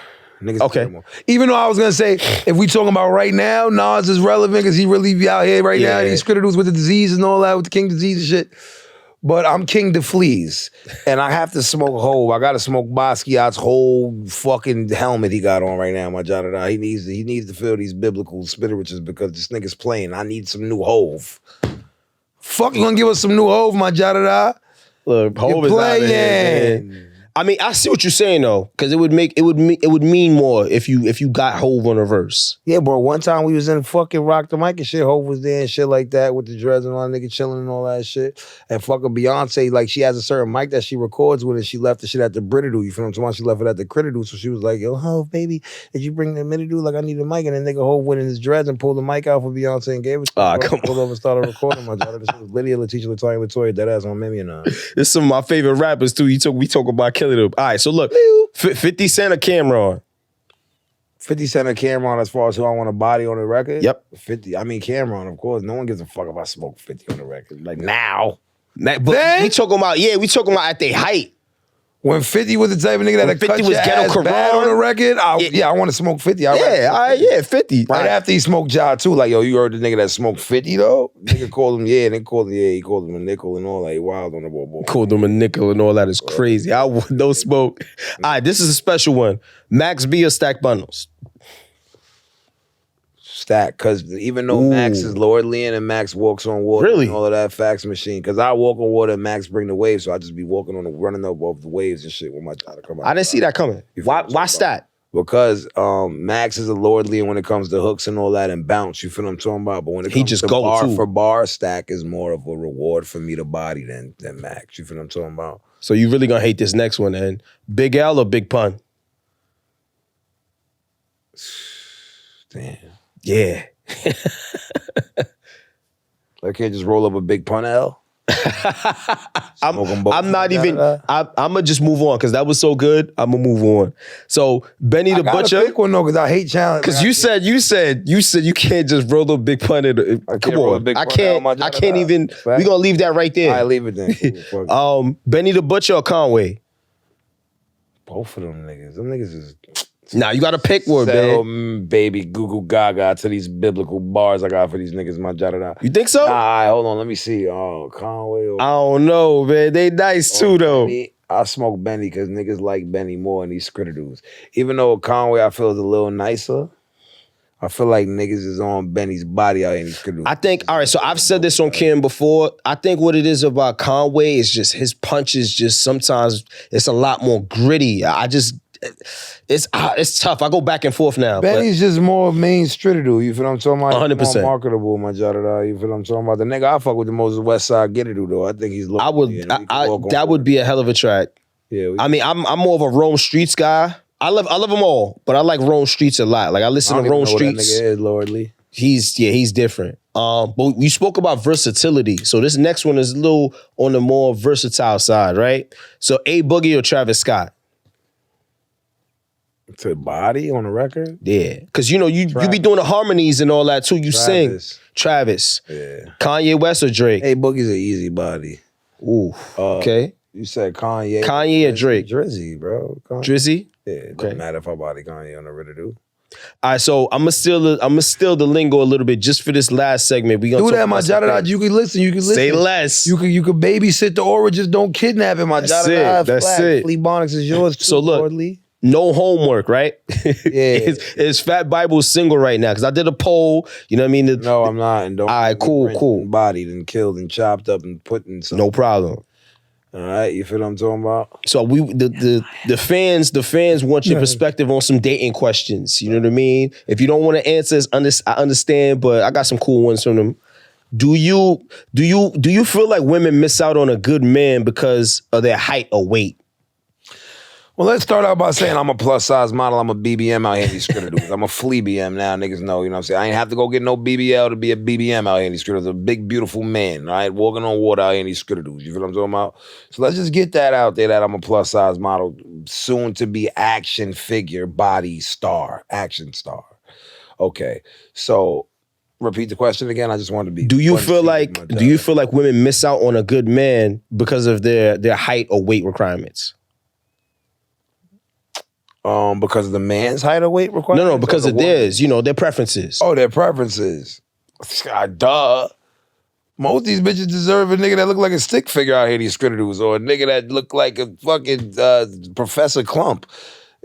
Care more. Even though I was gonna say, if we talking about right now, Nas is relevant because he really be out here right now. And these skritterdoos with the disease and all that, with the king disease and shit. But I'm king to fleas, and I have to smoke Hov. I gotta smoke Basquiat's whole fucking helmet he got on right now, my jada. He needs to feel these biblical Spitteratures because this nigga's playing. I need some new Hov. Fuck, you gonna give us some new Hov, my jada? Look, Hov is out here, man. I mean, I see what you're saying though, because it would mean more if you got Hov on a verse. Yeah, bro. One time we was in fucking Rock the Mic and shit. Hov was there and shit like that with the dreads and all that nigga chilling and all that shit. And fucking Beyonce, like she has a certain mic that she records with, and she left the shit at the Brittadoo. You feel what I'm talking about? She left it at the Critterdoo. So she was like, "Yo, Hov, baby, did you bring the Mittadoo? Like I need a mic." And then nigga Hov went in his dreads and pulled the mic out for Beyonce and gave it to her. Pulled over and started recording my daughter. This was Lydia, Letitia, Latoya, Latoya, that ass on Mimi and This is some of my favorite rappers too. We talk about killing them. All right, so look. 50 Cent or Cameron? 50 Cent or Cameron as far as who I want to body on the record? Yep. 50. I mean, Cameron, of course. No one gives a fuck if I smoke 50 on the record. Like now. But we talking about at their height. When 50 was the type of nigga When that 50 cut was your Ghetto ass bad Quran. on the record, I want to smoke 50. Yeah, 50. Right after he smoked Ja too, like, yo, you heard the nigga that smoked 50 though? Nigga called him, he called him a nickel and all that. He wild on the ball. Called him a nickel and all that is crazy. I would no smoke. All right, this is a special one. Max B or Stack Bundles? Stack, because even though Max is lordly and Max walks on water Really? and all of that fax machine, because I walk on water and Max bring the waves, so I just be walking on running up off the waves and shit when my daughter come out. I didn't see that coming. Why Stack? Because Max is a lordly when it comes to hooks and all that and bounce, you feel what I'm talking about? But when it comes to bar for bar, Stack is more of a reward for me to body than Max, you feel what I'm talking about? So you really gonna hate this next one then. Big L or Big Pun? Damn. Yeah. I can't just roll up a Big Pun L? I'm not even. I'm gonna just move on because that was so good. I'm gonna move on. So Benny the Butcher. Pick one though, because I hate challenge. Because you said you can't just roll the Big Pun. Come on, I can't even. We're gonna leave that right there. I leave it then. Benny the Butcher or Conway? Both of them niggas. Them niggas is. Nah, you gotta pick one, man. Baby goo goo gaga to these biblical bars I got for these niggas, my jada. You think so? Nah, hold on, let me see. Oh, Conway. I don't know, man. They nice too, though. Benny. I smoke Benny because niggas like Benny more than these scritter dudes. Even though Conway I feel is a little nicer, I feel like niggas is on Benny's body out here in these scritter dudes. I think, all right, so I've said this on Kim before. I think what it is about Conway is just his punches just sometimes it's a lot more gritty. It's tough. I go back and forth now. Benny's just more main stritter dude. You feel what I'm talking about? 100%. More marketable, my jada. You feel what I'm talking about? The nigga I fuck with the most is West Side Get It dude, though. I think he's. That would be a hell of a track. Yeah. I mean, I'm more of a Rome Streets guy. I love them all, but I like Rome Streets a lot. Like I listen to Rome Streets. That nigga is lordly. He's different. But you spoke about versatility. So this next one is a little on the more versatile side, right? So A Boogie or Travis Scott? To body on the record? Yeah. Because you be doing the harmonies and all that too. You sing. Travis. Yeah. Kanye West or Drake? Hey, Boogie's an easy body. Ooh. Okay. You said Kanye. Kanye or Drake? Drizzy, bro. Drizzy? Yeah, it doesn't matter if I body Kanye on the record, do. All right, so I'm gonna steal the lingo a little bit just for this last segment. We gonna do that, my jada. You can listen. Say less. You could babysit the aura. Just don't kidnap it, my jada. That's it. Fleabonics is yours too. So look. Lordly. No homework, right? Yeah. Is Fat Bible single right now? Because I did a poll, you know what I mean? No, I'm not. And don't. All right, cool. Bodied and killed and chopped up and put in some. No problem. All right, you feel what I'm talking about? So the fans want your perspective on some dating questions. You know what I mean? If you don't want to answer, I understand, but I got some cool ones from them. Do you feel like women miss out on a good man because of their height or weight? Well, let's start out by saying I'm a plus size model. I'm a BBM out here in these scritter dudes. I'm a flea BM now, niggas know, you know what I'm saying? I ain't have to go get no BBL to be a BBM out here in these scritter dudes. A big, beautiful man, all right? Walking on water out here in these scritter dudes. You feel what I'm talking about? So let's just get that out there that I'm a plus size model, soon to be action figure, body star, action star. Okay, so repeat the question again. I just wanted to be. Do you feel like women miss out on a good man because of their height or weight requirements? Because of the man's height or weight requirements? No, because of theirs, their preferences. Oh, their preferences. Duh. Most of these bitches deserve a nigga that look like a stick figure out here, these scritter dudes, or a nigga that look like a fucking Professor Clump.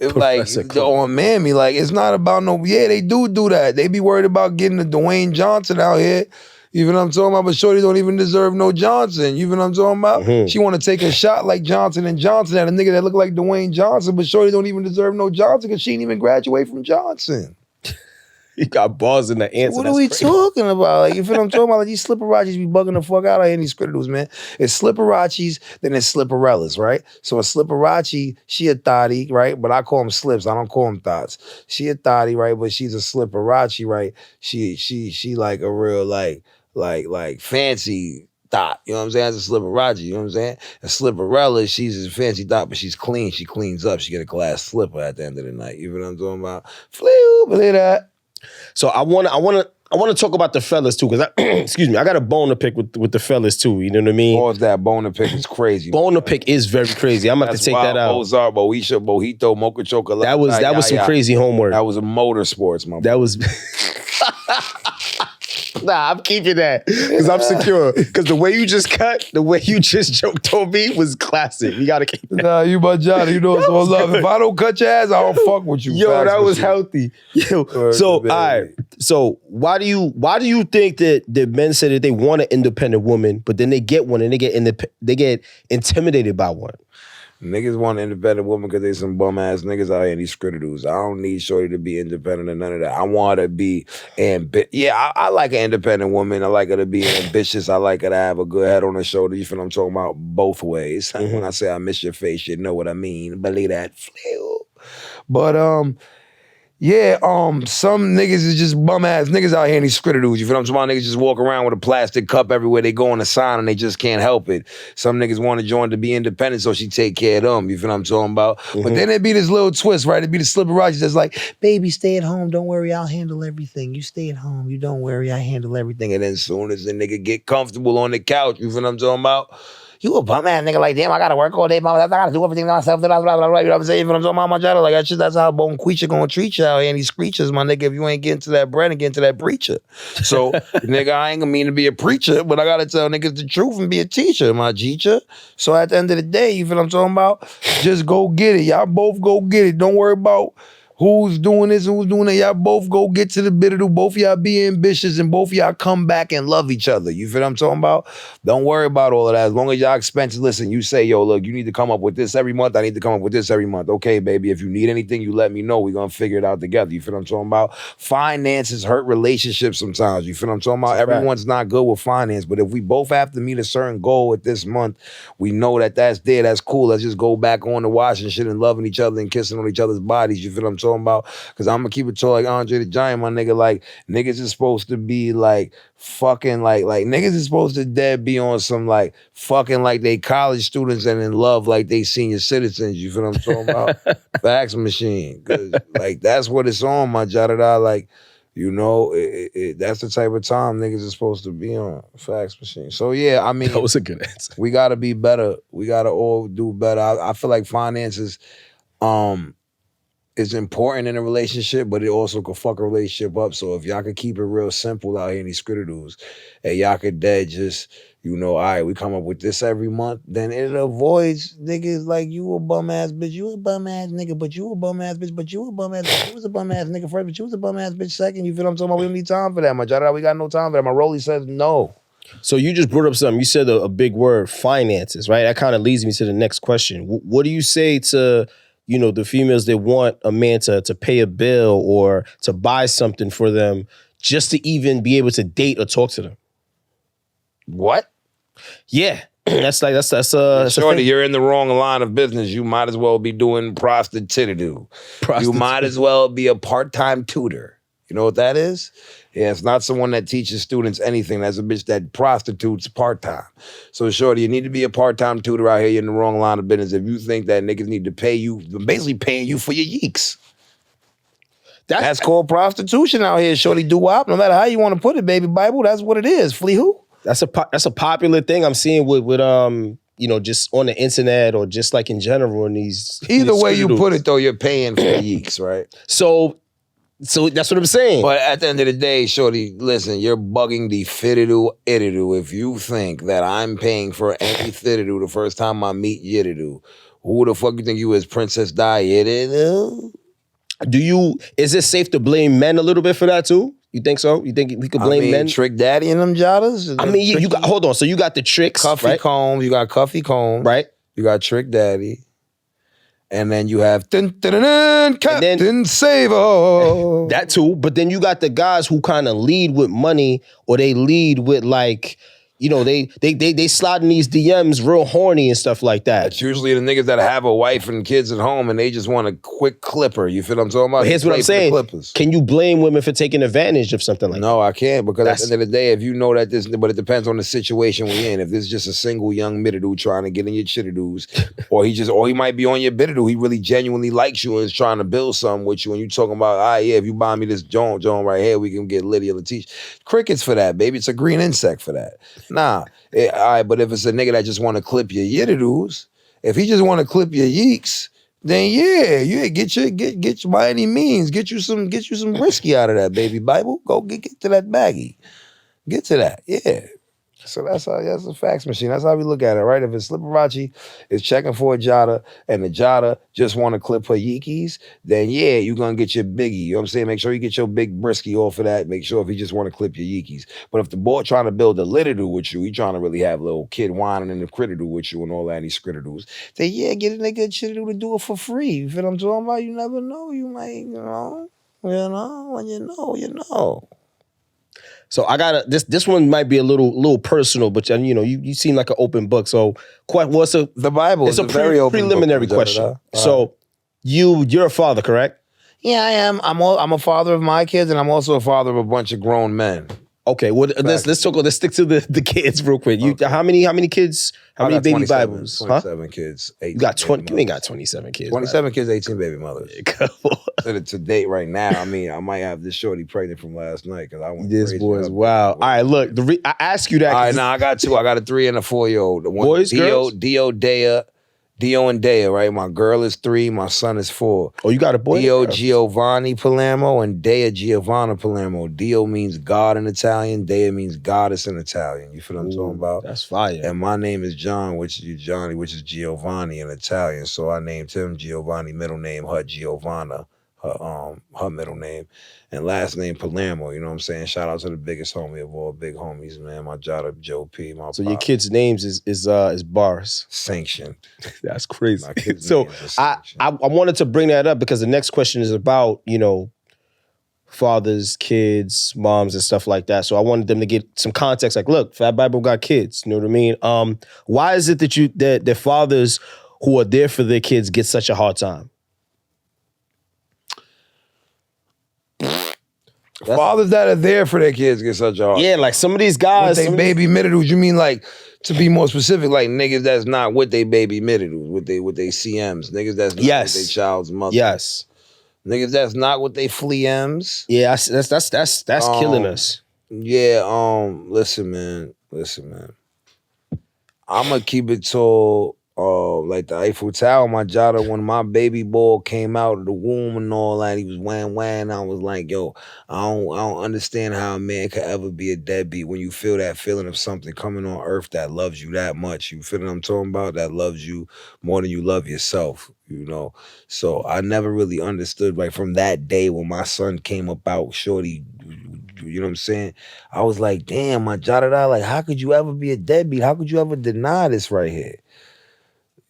On Mammy, like, it's not about they do that. They be worried about getting the Dwayne Johnson out here. You feel what I'm talking about? But shorty don't even deserve no Johnson. You feel what I'm talking about? Mm-hmm. She want to take a shot like Johnson & Johnson at a nigga that look like Dwayne Johnson, but shorty don't even deserve no Johnson because she didn't even graduate from Johnson. You got balls in the answer. What are we talking about? Like, you feel what I'm talking about? Like, these Slipperachis be bugging the fuck out of here in these scritter dudes, man. It's Slipperachis, then it's Slipperellas, right? So a Slipperachi, she a thotty, right? But I call them slips. I don't call them thoughts. She a thotty, right? But she's a Slipperachi, right? She like a real like fancy thought. You know what I'm saying? That's a Slipperachi, you know what I'm saying? A Slipperella, she's a fancy thought, but she's clean. She cleans up. She get a glass slipper at the end of the night. You know what I'm talking about? Believe that. So I wanna I want to talk about the fellas too, because excuse me, I got a bone to pick with the fellas too. You know what I mean? Pause that. Bone to pick is crazy. Bone to pick is very crazy. I'm gonna have to take that out. Mozart, Moesha, Mojito, Mocha Chocolate. That was some crazy homework. That was a motorsports, my boy. That was. Nah, I'm keeping that because I'm secure. Because the way you just joked on me was classic. You gotta keep that. Nah, you my Johnny. You know it's all love. If I don't cut your ass, I don't fuck with you. Yo, that was healthy. Yo, so all right. So why do you think that men say that they want an independent woman, but then they get one and they get intimidated by one? Niggas want an independent woman because they some bum ass niggas out here and these scritters. I don't need shorty to be independent or none of that. I want her to be I like an independent woman. I like her to be ambitious. I like her to have a good head on her shoulder. You feel what I'm talking about? Both ways. Mm-hmm. When I say I miss your face, you know what I mean. Believe that. But some niggas is just bum ass niggas out here in these scritter dudes. You feel what I'm talking about? Niggas just walk around with a plastic cup everywhere they go on a sign and they just can't help it. Some niggas want to join to be independent so she take care of them. You feel what I'm talking about? Mm-hmm. But then it be this little twist, right? It be the Spitterature that's like, baby, stay at home. Don't worry, I'll handle everything. You stay at home. You don't worry, I handle everything. And then as soon as the nigga get comfortable on the couch, you feel what I'm talking about? You a bum ass nigga like, damn, I gotta work all day, mama. I gotta do everything myself. Blah, blah, blah, blah. You know what I'm saying? When I'm talking about my job, like, that's how Bone Queecher gonna treat you out here. And these creatures, my nigga, if you ain't getting to that bread and getting to that preacher. So, nigga, I ain't gonna mean to be a preacher, but I gotta tell niggas the truth and be a teacher, my teacher. So at the end of the day, you feel what I'm talking about? Just go get it. Y'all both go get it. Don't worry about who's doing this and who's doing that. Y'all both go get to the bit of both of y'all be ambitious and both of y'all come back and love each other. You feel what I'm talking about? Don't worry about all of that. As long as y'all expenses, listen, you say, yo, look, you need to come up with this every month. I need to come up with this every month. Okay, baby, if you need anything, you let me know. We're going to figure it out together. You feel what I'm talking about? Finances hurt relationships sometimes. You feel what I'm talking about? Everyone's not good with finance, but if we both have to meet a certain goal at this month, we know that that's there. That's cool. Let's just go back on to washing shit and loving each other and kissing on each other's bodies. You feel what I'm talking about? Because I'm gonna keep it tall like Andre the Giant, my nigga. Like, niggas is supposed to be like fucking like niggas is supposed to dead be on some like fucking like they college students and in love like they senior citizens. You feel what I'm talking about? Fax machine. Cause like that's what it's on, my jadada. Like, you know, that's the type of time niggas is supposed to be on. Fax machine. So yeah, I mean, that was a good answer. We gotta be better. We gotta all do better. I feel like finances is important in a relationship, but it also could fuck a relationship up. So if y'all could keep it real simple out here in these scritter dudes, and y'all could dead just, you know, all right, we come up with this every month, then it avoids niggas like, you a bum ass bitch, you a bum ass nigga, but you a bum ass bitch, but you a bum ass bitch, you was a bum ass nigga first, but you was a bum ass bitch second. You feel what I'm talking about? We don't need time for that, my jada. We got no time for that. My Rolly says no. So you just brought up something. You said a big word, finances, right? That kind of leads me to the next question. What do you say to, you know, the females that want a man to pay a bill or to buy something for them just to even be able to date or talk to them? What? Yeah. That's Shorty, you're in the wrong line of business. You might as well be doing prostitution. You might as well be a part-time tutor. You know what that is? Yeah, it's not someone that teaches students anything. That's a bitch that prostitutes part-time. So, shorty, you need to be a part-time tutor out here. You're in the wrong line of business. If you think that niggas need to pay you, basically paying you for your yeeks. That's called prostitution out here, shorty. Do-wop. No matter how you want to put it, baby Bible, that's what it is. Flea who? That's a popular thing I'm seeing with you know, just on the internet or just like in general in these. Either way you put it, though, you're paying for yeeks, right? So that's what I'm saying. But at the end of the day, shorty, listen, you're bugging the fittidu ittidu. If you think that I'm paying for any fittidu the first time I meet yittidu, who the fuck you think you is, Princess Di ittidu? Is it safe to blame men a little bit for that too? You think so? You think we could blame men? Trick Daddy and them jottas? I mean, you got, hold on. So you got the tricks, Cuffy right? Combs, you got Cuffy Combs. Right. You got Trick Daddy. And then you have Captain Saver. That too. But then you got the guys who kind of lead with money or they lead with like, they slide in these DMs real horny and stuff like that. That's usually the niggas that have a wife and kids at home and they just want a quick clipper. You feel what I'm talking about? But here's what I'm saying. Can you blame women for taking advantage of something like that? No, I can't, because at the end of the day, if you know that but it depends on the situation we're in. If this is just a single young mididoo trying to get in your chittidoos, or he might be on your bididoo, he really genuinely likes you and is trying to build something with you, and you talking about, if you buy me this Joan right here, we can get Lydia Letitia. Crickets for that, baby. It's a green insect for that. Nah. But if it's a nigga that just want to clip your yiddidoos, if he just want to clip your yeeks, then get your by any means, get you some whiskey out of that, baby Bible. Go get to that baggie. Get to that, yeah. So that's a fax machine. That's how we look at it, right? If it's Spitterature is checking for a Jada and the Jada just want to clip her yeekies, then you're gonna get your biggie. You know what I'm saying? Make sure you get your big brisky off of that. Make sure if he just want to clip your yeekies. But if the boy trying to build a litidoo with you, he trying to really have a little kid whining in the critterdoo with you and all that, and these critterdoos, then get a nigga chitterdo to do it for free. You feel what I'm talking about? You never know. You might, when you know. So I gotta this one might be a little personal, but you seem like an open book. So the Bible? It's a very open preliminary book, question. So you're a father, correct? Yeah, I am. I'm a father of my kids, and I'm also a father of a bunch of grown men. Okay, well let's stick to the kids real quick. You how many kids? How many baby 27, Bibles? 27 kids. You got 20. You ain't got 27 kids. 27 kids, 18 baby mothers. To date right now, I mean, I might have this shorty pregnant from last night because I went. This boy's wow. All right, look, I ask you that. All right, now I got two. I got a 3 and a 4-year-old. Boys, girls? Dio and Dea, right? My girl is 3, my son is 4. Oh, you got a boy? Dio Giovanni Palermo and Dea Giovanna Palermo. Dio means God in Italian. Dea means goddess in Italian. You feel what I'm talking about? That's fire. And my name is John, which is Johnny, which is Giovanni in Italian. So I named him Giovanni, middle name her Giovanna, her middle name. And last name Palermo, you know what I'm saying? Shout out to the biggest homie of all big homies, man. My Jada Joe P. So your kid's names is bars. Sanctioned. That's crazy. So I wanted to bring that up because the next question is about, fathers, kids, moms, and stuff like that. So I wanted them to get some context. Like, look, Fat Bible got kids. You know what I mean? Why is it that fathers who are there for their kids get such a hard time? Fathers that are there for their kids get such a hard. Yeah, like some of these guys. With they baby middies, you mean like, to be more specific, like niggas that's not with they baby middies, with they CMs. Niggas that's not with their child's mother. Yes. Niggas that's not with they fleems. Yeah, that's killing us. Yeah, listen, man. I'ma keep it tall. Like the Eiffel Tower, my Jada, when my baby boy came out of the womb and all that, he was wham. I was like, yo, I don't understand how a man could ever be a deadbeat when you feel that feeling of something coming on earth that loves you that much. You feel what I'm talking about? That loves you more than you love yourself, So I never really understood, like from that day when my son came about, shorty, you know what I'm saying? I was like, damn, my Jada, like, how could you ever be a deadbeat? How could you ever deny this right here?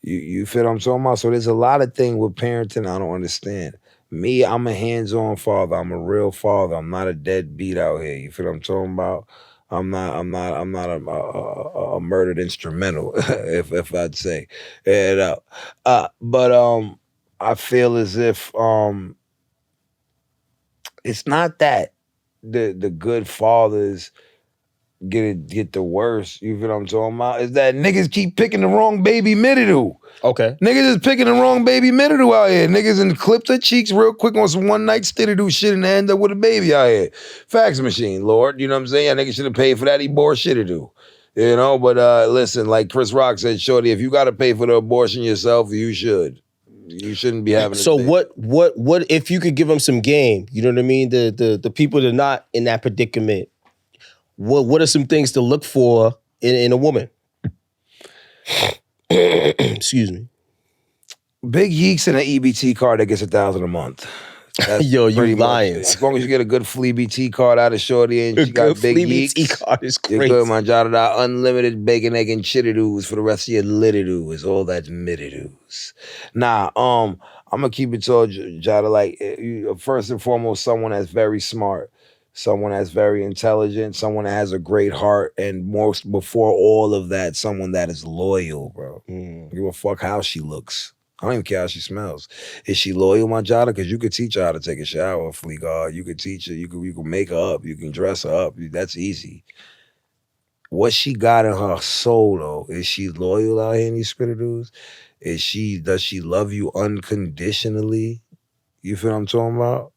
You feel what I'm talking about? So there's a lot of things with parenting I don't understand. Me, I'm a hands-on father. I'm a real father. I'm not a deadbeat out here. You feel what I'm talking about? I'm not a murdered instrumental, if I'd say. But I feel as if it's not that the good fathers get the worst. You feel what I'm talking about? Is that niggas keep picking the wrong baby mididoo. Okay. Niggas is picking the wrong baby mididoo out here. Niggas and clip their cheeks real quick on some one night stididoo shit and end up with a baby out here. Fax machine, Lord. You know what I'm saying? Yeah, niggas should have paid for that. He bore shitidoo. But listen, like Chris Rock said, shorty, if you gotta pay for the abortion yourself, you should. You shouldn't be having. So what if you could give them some game? You know what I mean? The people that are not in that predicament. What are some things to look for in a woman? Excuse me. Big yeeks and an EBT card that gets $1,000 a month. Yo, you lying. As long as you get a good flea BT card out of shorty and she got big yeeks. BT card is crazy. You're good, man. Jotted out unlimited bacon, egg, and chittidoos for the rest of your littidoos. All that's middidoos. Nah, I'm gonna keep it to Jada, like, first and foremost, someone that's very smart. someone that's very intelligent, someone that has a great heart, and most before all of that, someone that is loyal, bro. Give a fuck how she looks. I don't even care how she smells. Is she loyal, my Jada? Because you could teach her how to take a shower, flea guard. You could teach her. You could make her up. You can dress her up. That's easy. What she got in her soul, though, is she loyal out here in these Spitterature? Does she love you unconditionally? You feel what I'm talking about?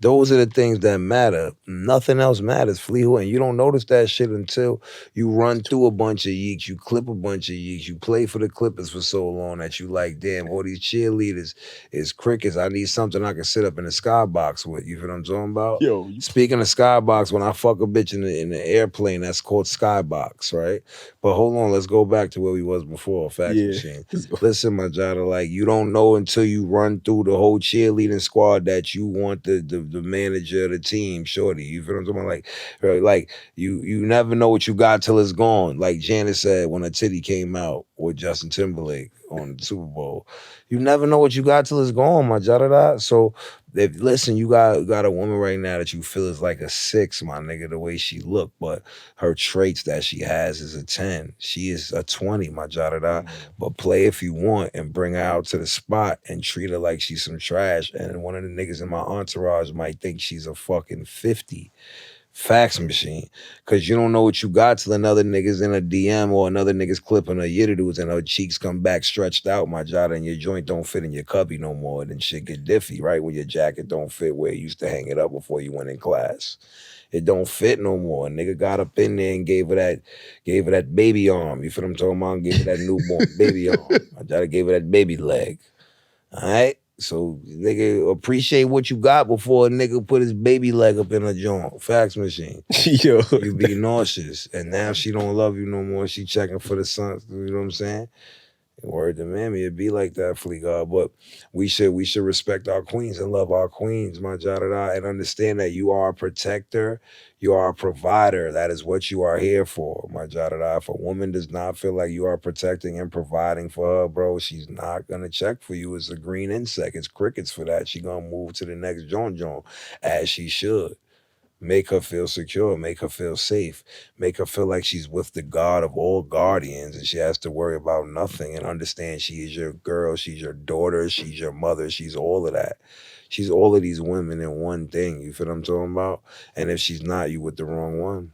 Those are the things that matter. Nothing else matters, Fleetwood. And you don't notice that shit until you run through a bunch of yeeks, you clip a bunch of yeeks, you play for the Clippers for so long that you like, damn, all these cheerleaders is crickets. I need something I can sit up in the skybox with. You feel what I'm talking about? Yo, Speaking of skybox, when I fuck a bitch in the airplane, that's called skybox, right? But hold on, let's go back to where we was before, fax machine. Listen, my Jada, like, you don't know until you run through the whole cheerleading squad that you want the manager of the team, shorty. You feel what I'm talking about? Like you never know what you got till it's gone. Like Janet said when her titty came out with Justin Timberlake on the Super Bowl. You never know what you got till it's gone, my Jada. So listen, you got a woman right now that you feel is like a 6, my nigga, the way she look, but her traits that she has is a 10. She is a 20, my Jada. But play if you want and bring her out to the spot and treat her like she's some trash. And one of the niggas in my entourage might think she's a fucking 50. Fax machine. Cause you don't know what you got till another nigga's in a DM or another nigga's clipping her yiddies and her cheeks come back stretched out, my Jada, and your joint don't fit in your cubby no more. And then shit get diffy, right? When your jacket don't fit where you used to hang it up before you went in class. It don't fit no more. A nigga got up in there and gave her that baby arm. You feel what I'm talking about? Gave her that newborn baby arm. My Jada gave her that baby leg. All right? So, nigga, appreciate what you got before a nigga put his baby leg up in a joint. Fax machine. Yo. You be nauseous. And now she don't love you no more. She checking for the son. You know what I'm saying? Word to mammy, it be like that, Flea God. But we should respect our queens and love our queens, my Jada, and understand that you are a protector, you are a provider. That is what you are here for, my Jada. If a woman does not feel like you are protecting and providing for her, bro, she's not gonna check for you. It's a green insect. It's crickets for that. She gonna move to the next joint, as she should. Make her feel secure, make her feel safe, make her feel like she's with the God of all guardians and she has to worry about nothing and understand she is your girl, she's your daughter, she's your mother, she's all of that. She's all of these women in one thing, you feel what I'm talking about? And if she's not, you with the wrong one.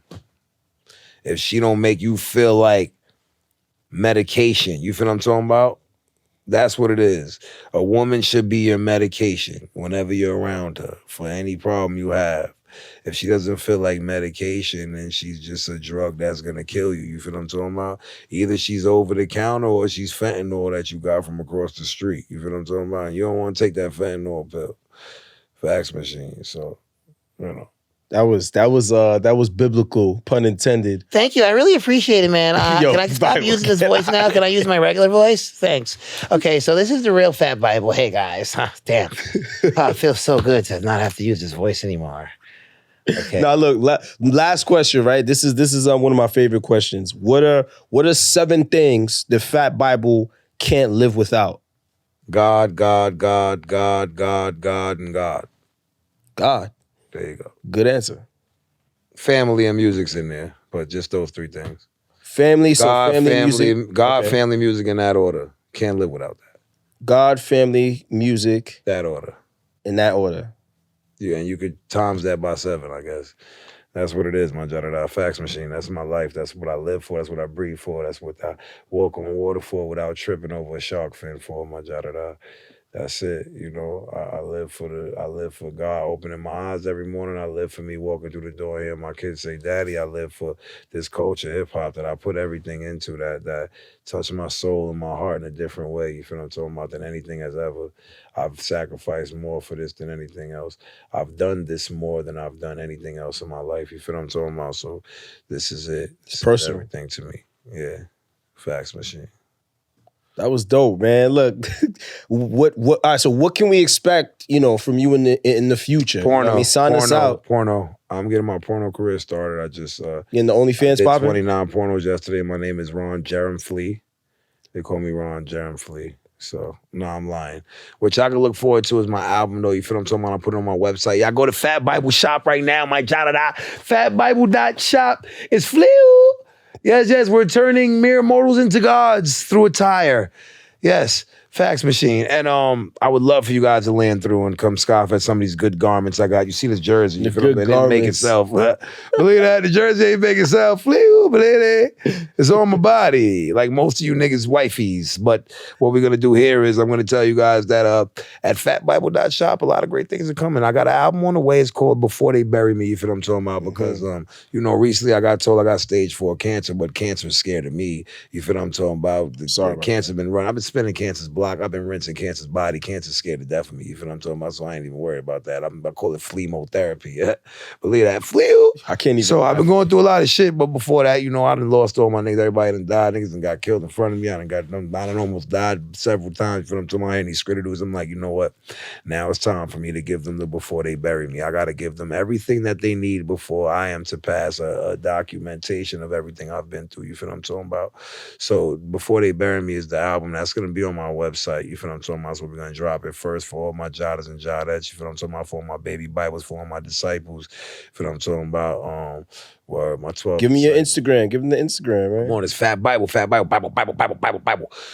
If she don't make you feel like medication, you feel what I'm talking about? That's what it is. A woman should be your medication whenever you're around her for any problem you have. If she doesn't feel like medication, then she's just a drug that's gonna kill you. You feel what I'm talking about? Either she's over the counter or she's fentanyl that you got from across the street. You feel what I'm talking about? You don't want to take that fentanyl pill. Fax machine. So, you know. That was biblical, pun intended. Thank you. I really appreciate it, man. Yo, can I stop Bible. using this voice now? Can I use my regular voice? Thanks. Okay, so this is the real Fat Bible. Hey, guys. Damn. It feels so good to not have to use this voice anymore. Okay. Now look, last question, right? This is one of my favorite questions. What are 7 things the Fat Bible can't live without? God, God, God, God, God, God, and God. God. There you go. Good answer. Family and music's in there, but just those 3 things. Family, God, so family, music. God, Okay. family, music in that order. Can't live without that. God, family, music. That order. In that order. Yeah, and you could times that by 7, I guess. That's what it is, my Jada. Fax machine. That's my life. That's what I live for. That's what I breathe for. That's what I walk on water for without tripping over a shark fin for, my Jada. That's it. You know, I live for God opening my eyes every morning. I live for me walking through the door, hearing my kids say, Daddy. I live for this culture, hip hop, that I put everything into that touch my soul and my heart in a different way. You feel what I'm talking about? Than anything has ever. I've sacrificed more for this than anything else. I've done this more than I've done anything else in my life. You feel what I'm talking about? So this is it. It's personal. Everything to me. Yeah. Fax machine. That was dope, man. Look, what? All right, so what can we expect, from you in the future? Porno. Sign us out. Porno. I'm getting my porno career started. I just in the OnlyFans popping? 29 pornos yesterday. My name is Ron Jerem Flea. They call me Ron Jerem Flea. So, no, I'm lying. Which I can look forward to is my album, though. You feel what I'm talking about? I put it on my website. Y'all go to Fat Bible Shop right now. My jada fatbible.shop. It's flew. Yes, we're turning mere mortals into gods through attire. Yes, fax machine. And I would love for you guys to land through and come scoff at some of these good garments I got. You see this jersey. You feel me? It didn't make itself. Believe that. The jersey ain't make itself. Believe it. It's on my body. Like most of you niggas wifeys. But what we're going to do here is I'm going to tell you guys that at fatbible.shop, a lot of great things are coming. I got an album on the way. It's called Before They Bury Me. You feel what I'm talking about? Because, recently I got told I got stage 4 cancer, but cancer is scared of me. You feel what I'm talking about? The cancer been running. I've been spinning cancer's block. I've been rinsing cancer's body. Cancer's scared to death of me. You feel what I'm talking about? So I ain't even worried about that. I call it Flemo-therapy. Yeah? Believe that. I can't even. So I've been going through a lot of shit, but before that, I done lost all my niggas. Everybody done died. Niggas done got killed in front of me. I done almost died several times. You feel what I'm talking about? And these scritters, I'm like, you know what? Now it's time for me to give them the Before They Bury Me. I got to give them everything that they need before I am to pass a documentation of everything I've been through. You feel what I'm talking about? So Before They Bury Me is the album that's going to be on my website. You feel what I'm talking about? So we're going to drop it first for all my jotters and jottettes. You feel what I'm talking about? For all my baby Bibles, for all my disciples. You feel what I'm talking about? My 12. Give me your Instagram. Give them the Instagram, right? Come on, it's Fat Bible.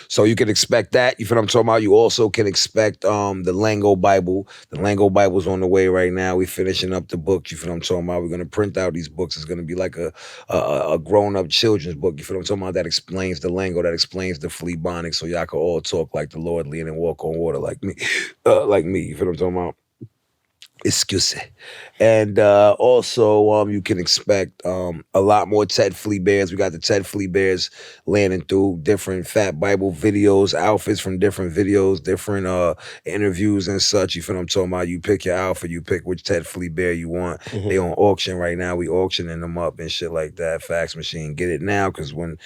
So you can expect that. You feel what I'm talking about? You also can expect the Lingo Bible. The Lingo Bible's on the way right now. We finishing up the book. You feel what I'm talking about? We're going to print out these books. It's going to be like a grown-up children's book. You feel what I'm talking about? That explains the lingo, that explains the Fleabonics, so y'all can all talk like the Lord, lean and walk on water like me. You feel what I'm talking about? Excuse me. And also, you can expect a lot more Ted Flea Bears. We got the Ted Flea Bears landing through different Fat Bible videos, outfits from different videos, different interviews and such. You feel what I'm talking about? You pick your outfit, you pick which Ted Flea Bear you want. They on auction right now. We auctioning them up and shit like that. Fax machine. Get it now, because when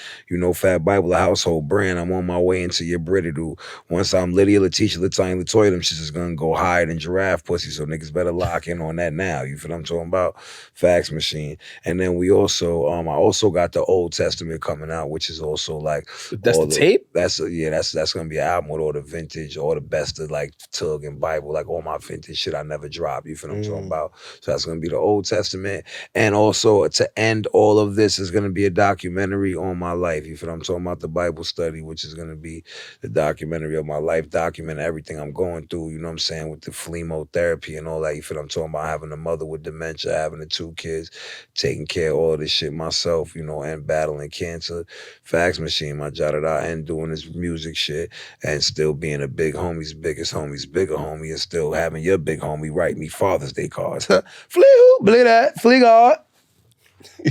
Fat Bible, a household brand, I'm on my way into your Brittle. Once I'm Lydia, Letitia, Latanya, Latoya, them shit's just gonna go higher than giraffe pussy, so niggas better lock in on that now. You feel what I'm talking about? Fax machine. And then we also, I also got the Old Testament coming out, which is also like that's the tape? That's gonna be an album with all the vintage, all the best of like Tug and Bible, like all my vintage shit I never dropped. You feel what I'm talking about? So that's gonna be the Old Testament. And also to end all of this is gonna be a documentary on my life. You feel what I'm talking about? The Bible study, which is gonna be the documentary of my life, document everything I'm going through, you know what I'm saying, with the Flemo-therapy and all that. You feel what I'm talking about? Having a mother with dementia, having the 2 kids, taking care of all of this shit myself, and battling cancer. Fax machine, my jada, and doing this music shit, and still being a big homie's biggest homie's bigger homie, and still having your big homie write me Father's Day cards. Flew, believe that, flee God.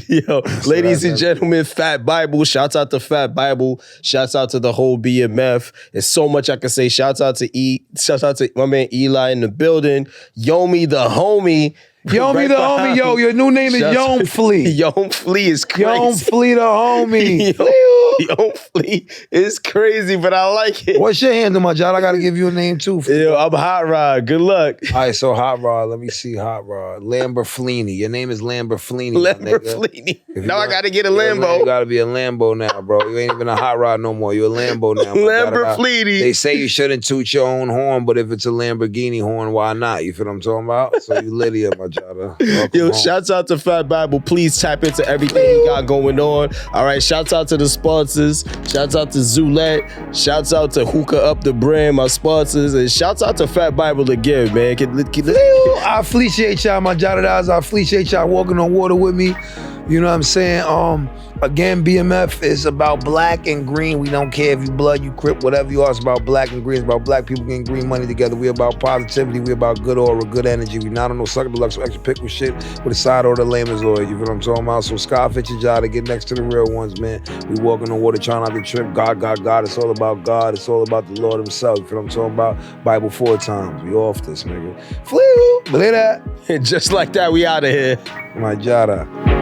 Yo, ladies and gentlemen, Fat Bible. Shouts out to Fat Bible. Shouts out to the whole BMF. There's so much I can say. Shouts out to my man Eli in the building. Yomi the homie. Yomi the homie, yo, your new name is Yom Flea. Yom Flea is crazy. Yom Flea the homie. Yom Flea is crazy, but I like it. What's your handle, my John? I gotta give you a name too. Yo, I'm Hotrod. Good luck. All right, so Hotrod. Let me see Hotrod. Lamborghini. Your name is Lamborghini. Lamborghini. Now I gotta get a Lambo. You gotta be a Lambo now, bro. You ain't even a Hotrod no more. You're a Lambo now. Lamborghini. They say you shouldn't toot your own horn, but if it's a Lamborghini horn, why not? You feel what I'm talking about? So you Lydia, my Yo, shouts out to Fat Bible. Please tap into everything he got going on. All right, shouts out to the sponsors. Shouts out to Zulette. Shouts out to Hookah Up the Brand, my sponsors. And shouts out to Fat Bible again, man. I appreciate y'all, my Jadadas. I appreciate y'all walking on water with me. You know what I'm saying? Again, BMF is about black and green. We don't care if you blood, you crip, whatever you are. It's about black and green. It's about black people getting green money together. We about positivity. We about good aura, good energy. We not on no sucker deluxe or extra pickle shit with a side order layman's oil. You feel what I'm talking about? So scarf at your job to get next to the real ones, man. We walking on water, trying not to trip. God, God, God. It's all about God. It's all about the Lord himself. You feel what I'm talking about? Bible 4 times. We off this, nigga. Flew. Believe that. And just like that, we out of here. My Jada.